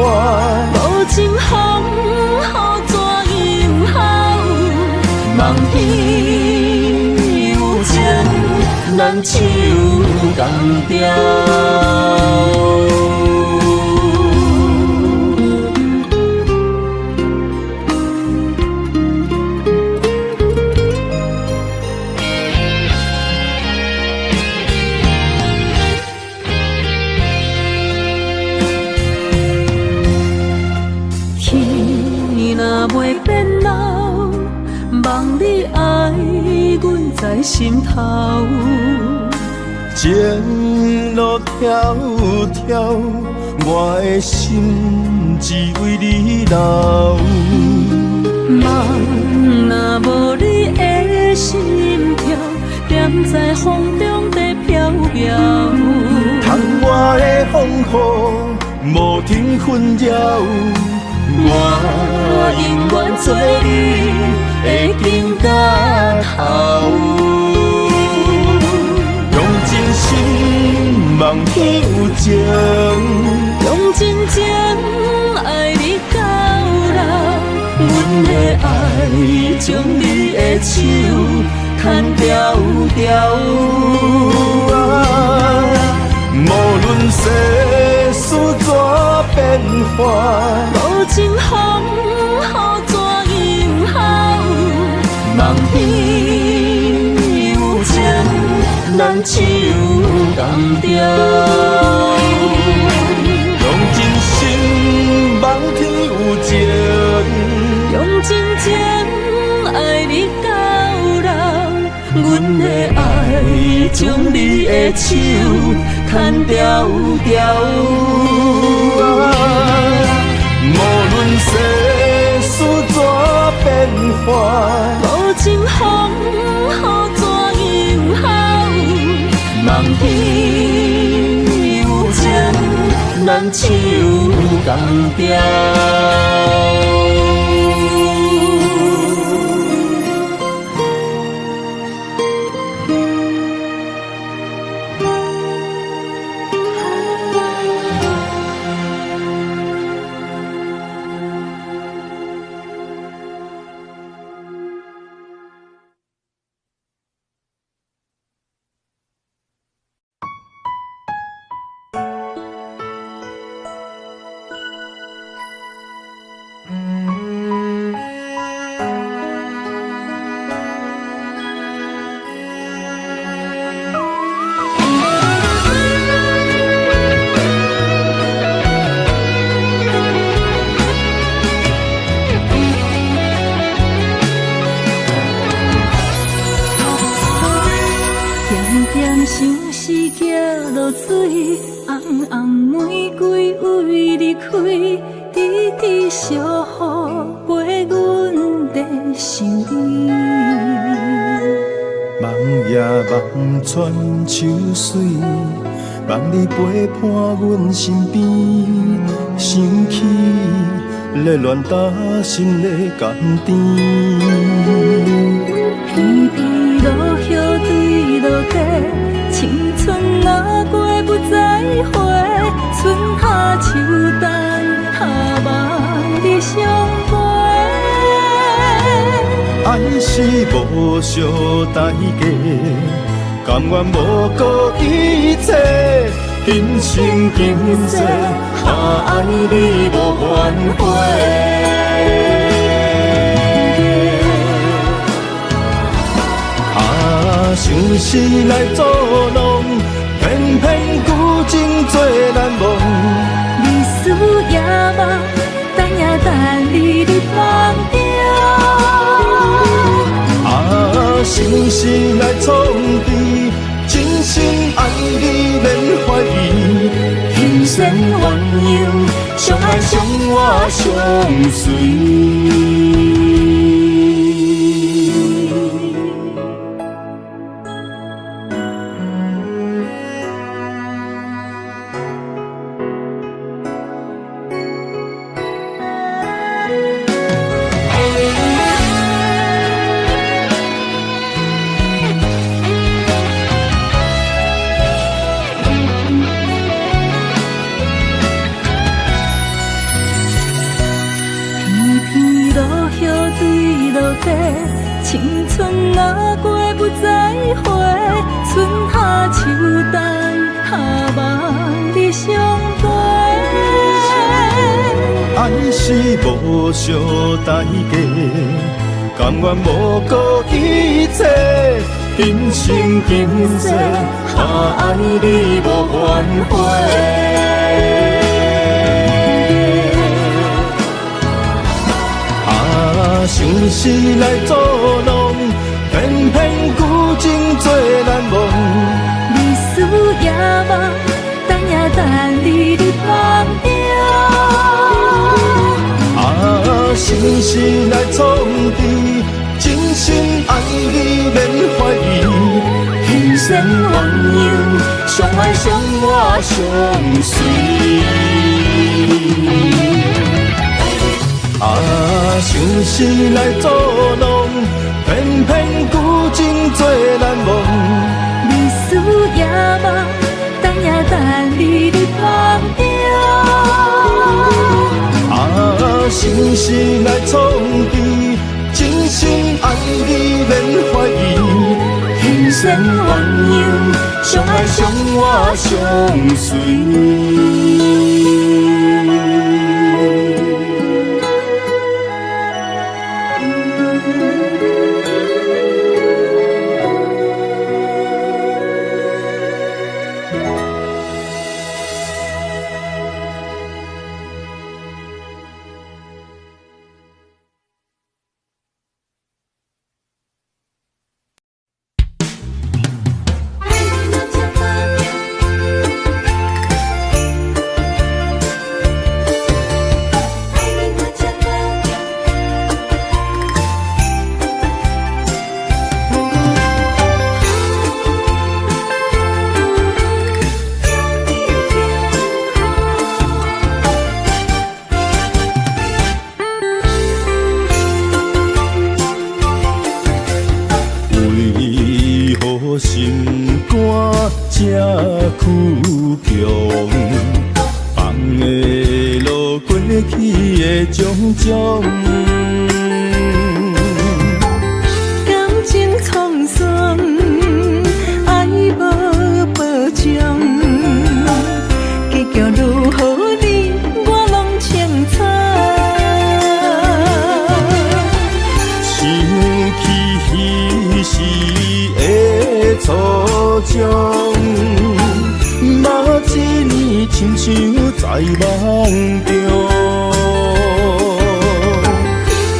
无情风雨怎样好，梦天有情，咱手共调。望你爱，阮在心头。情路迢迢，我的心只为你留。梦若无你的心跳，点在风中在飘飘。窗外的风雨无停纷扰。我永远做你的根甲头，用真心望天有情，用真情爱你到老。阮的爱将你的手牵条条。无论世事怎变化，无情风雨怎样好，梦天有情，咱手共调。用真心望天有情，用真情爱你到老。阮的爱将你的手牵条条。无论世事怎变化，无情风雨怎样好，梦天有情，咱手共调。恋像是行落水，红红玫瑰为你开，滴滴小雨陪阮在想你。梦夜梦穿秋水，梦你陪伴阮身边，想起热恋打心的甘甜。片片落叶对落地，青春哪过不再回，春夏秋冬下梦你相陪。爱是无相代价，甘愿无顾一切，今生今世，爱你无怨悔。想是来作弄，偏偏旧情做难忘。日思夜梦，等呀等你的梦中。想是来创治，真心爱你免怀疑，心生鸳鸯，相爱相活相随。青春哪过不再回，春夏秋冬下梦你相陪。爱是无相代价，甘愿无顾一切，今生今世，爱你无怨悔。想是来作弄，偏偏旧情做难忘。日思夜梦，等呀等你的梦中。想是来创治，真心爱你免怀疑，心生鸳鸯，相爱相活相随。想是来作弄，偏偏旧情做难忘。日思夜梦，等呀等你的梦中。想是来创治，真心爱你免怀疑，心生鸳鸯，相爱相活相随。心肝这苦强，放的路过去的种种，感情沧桑，爱无保障，结局如何你我拢清楚。想起彼时的初衷，嘛一年亲像在梦中。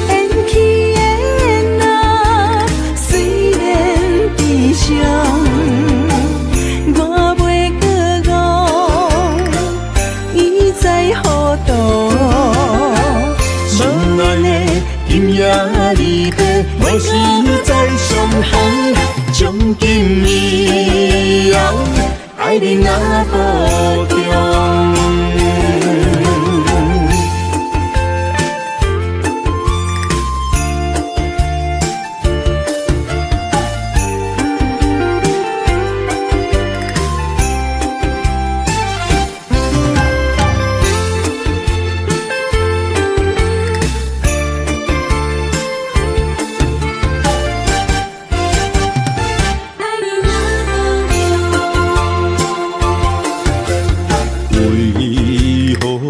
缘起缘来，虽然悲伤，在上行，将今以后爱你若保重。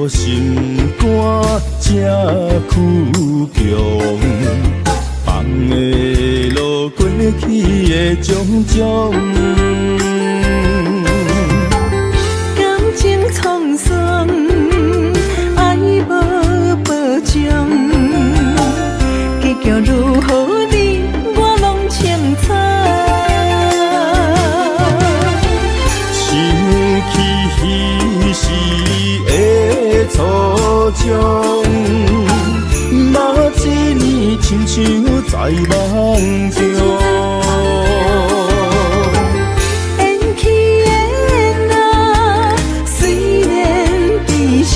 心肝这苦强，放的路过去的种种，感情沧桑，爱无保障，结局如何你我拢清楚。想起彼时的初衷，若一年亲像在梦中。缘起缘啊，虽然悲伤，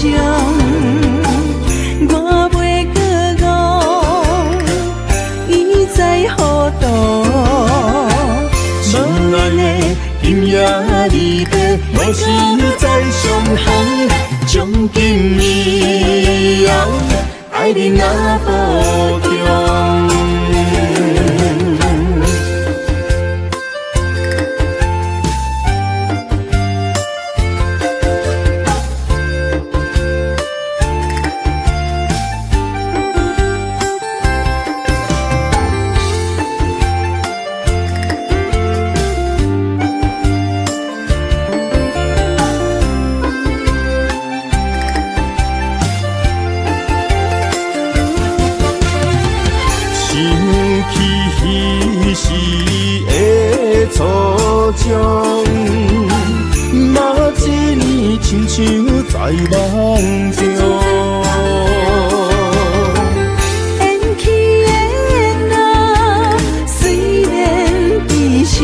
我袂搁误，伊在何度？心爱的今夜离别，无时在上行，将今以后爱你若保重。彼时的初衷，若一年亲像在梦中。缘起缘啊，虽然悲伤，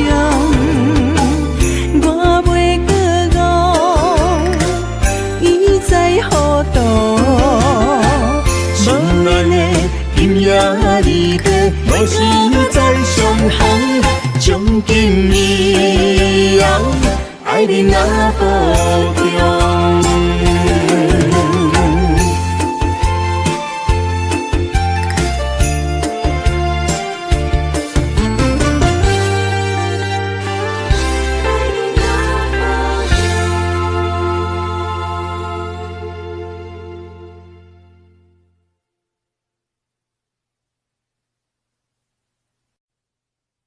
我袂搁误，伊在何度？心爱的今夜离别，无时在上行，将今以后爱你若保重。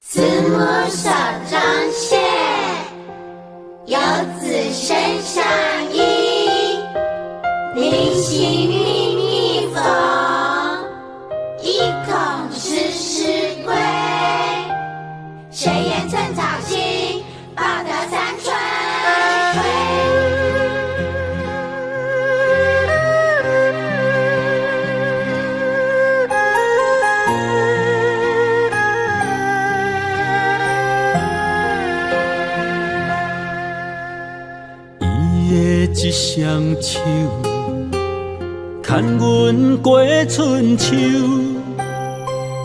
慈母手中线，游子身上衣。临行密密缝，意恐迟迟归。谁言寸草心，报得三春晖。一双手，牵阮过春秋。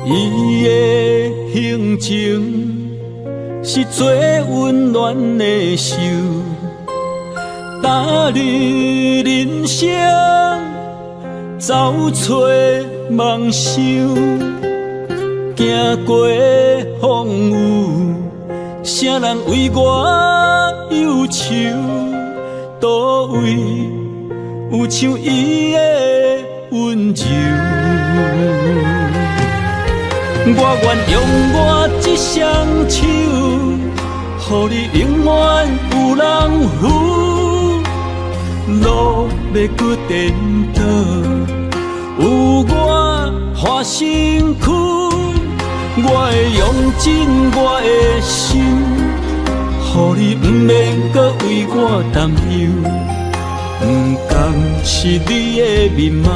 伊的行程是最温暖的手，踏入人生，走出梦想，行过风雨，啥人为我忧愁？倒位有像伊的温柔？我愿用我一双手，予你永远有人扶。路要搁颠倒，有我花身躯，我会用尽我的心。予你不免搁为我担忧，不甘是你的面貌，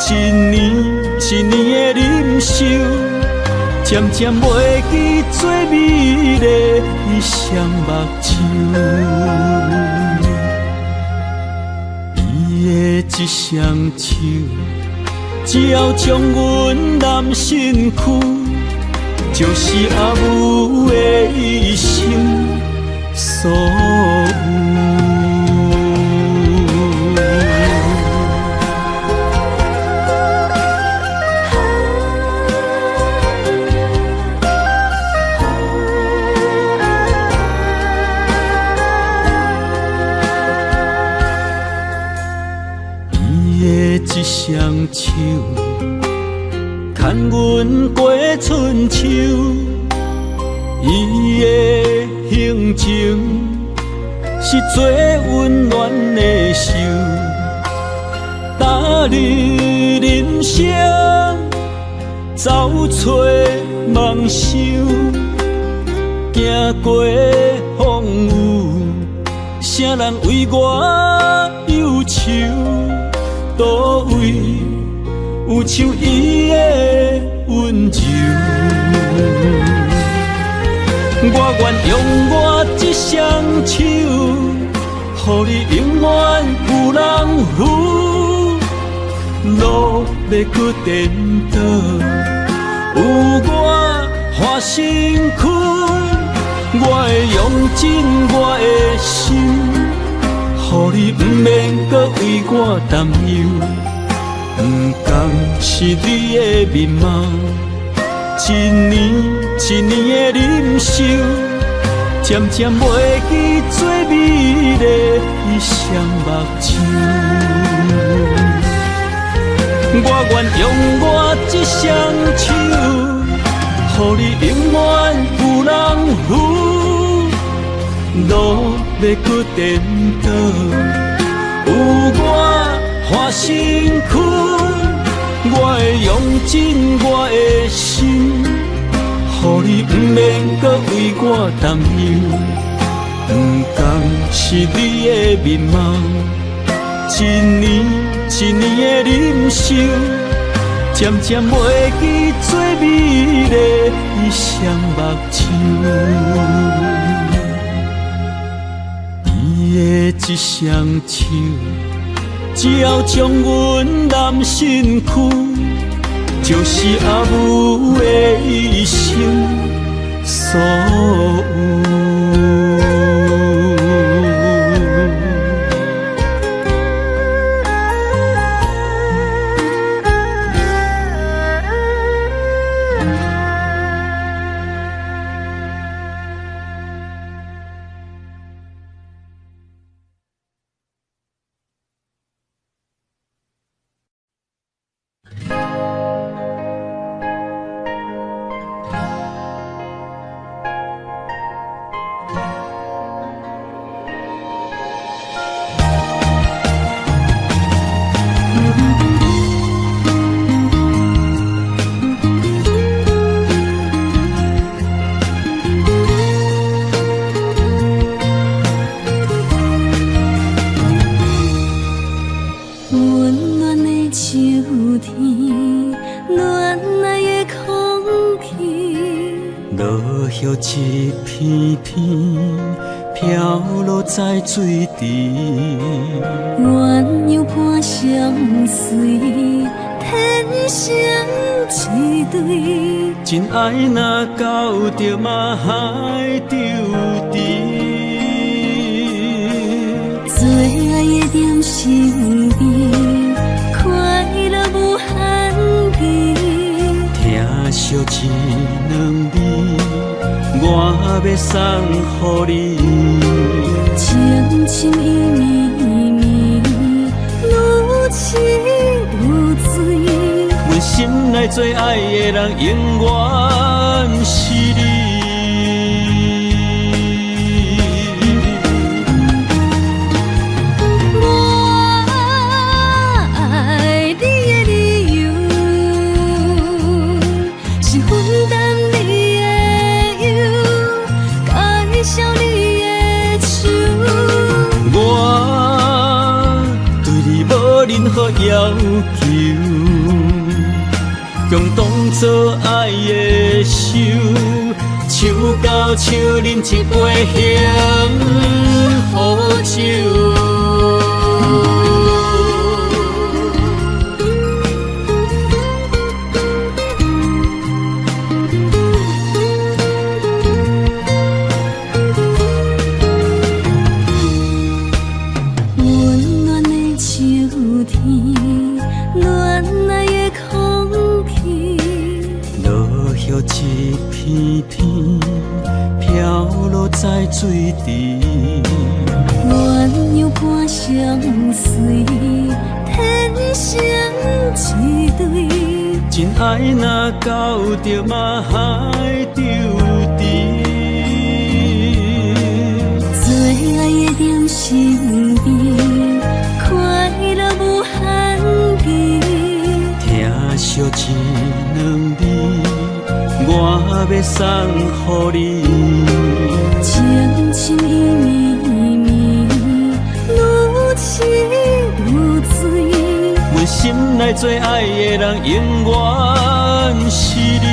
一年一年的忍受，渐渐袂记最美丽伊双目睭，伊的一双手，只要将阮揽身躯，就是阿母的一生所有。一双手，牵阮过春秋，伊的行程是最温暖的手，踏入人生，走出梦想，行过风雨，啥人为我忧愁？倒位有像伊的温柔，我愿用我一双手，予你永远有人扶。路要搁颠倒，有我换身躯，我会用尽我的心。予你不免搁为我担忧，不甘是你的面貌，一年一年的忍受，渐渐袂记最美丽伊双目睭。我愿用我一双手，予你永远有人扶。路要搁颠倒，有我换身躯，我会用尽我的心，予你不免搁为我担忧，不甘是你的面貌，一年一年的忍受，渐渐袂记最美丽伊双目睭。伊的一双手，只要将阮揽身躯，就是阿母的一生所有。一片片飘落在水池，鸳鸯伴相随，天生一对。真爱若到着嘛海丢低，最爱的点心边，快乐无限期。听惜一两字，我要送予你。情情意意，愈情愈醉。阮心内最爱的人，永远是你。任何要求，共同做爱的手，手交手饮一杯幸福酒。温暖的秋天，恋爱的空气，落叶一片片，飘落在水池。鸳鸯伴相随，天生一对。真爱若到着嘛海丢低。最爱的点身边，快乐无限期。听惜一两字，我要送予你。情情意绵，愈痴愈醉。阮心内最爱的人，永远是你。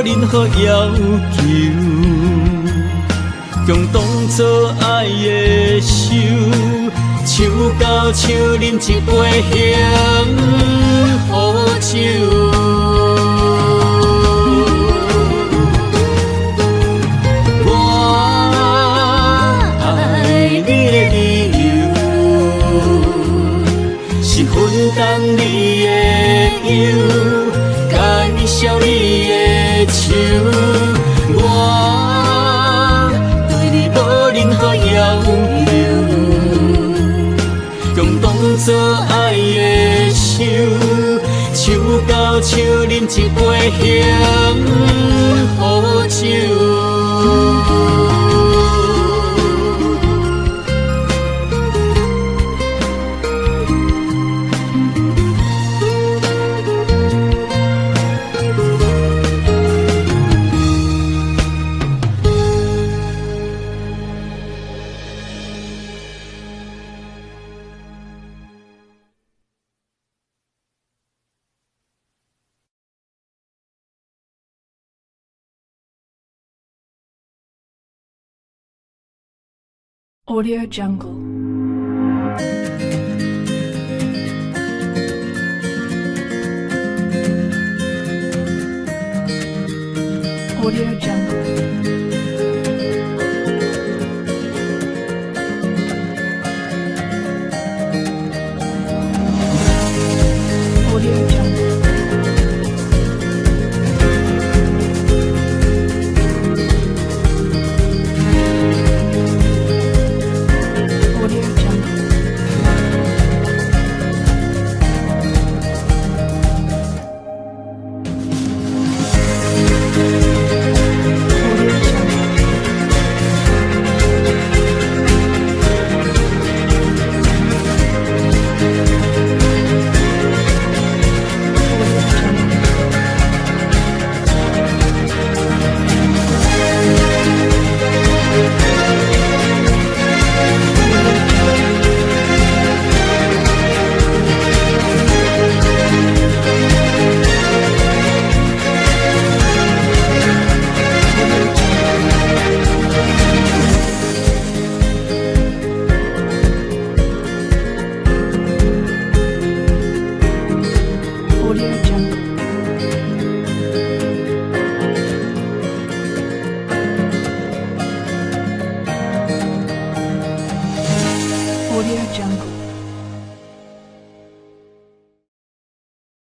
任何要求，共同做爱的手，手交手饮一杯幸福酒。我爱你的理由，是分担你的忧，介绍你的。我对你无任何要求，共同做爱的手，手交手饮一杯幸福酒。Audio Jungle.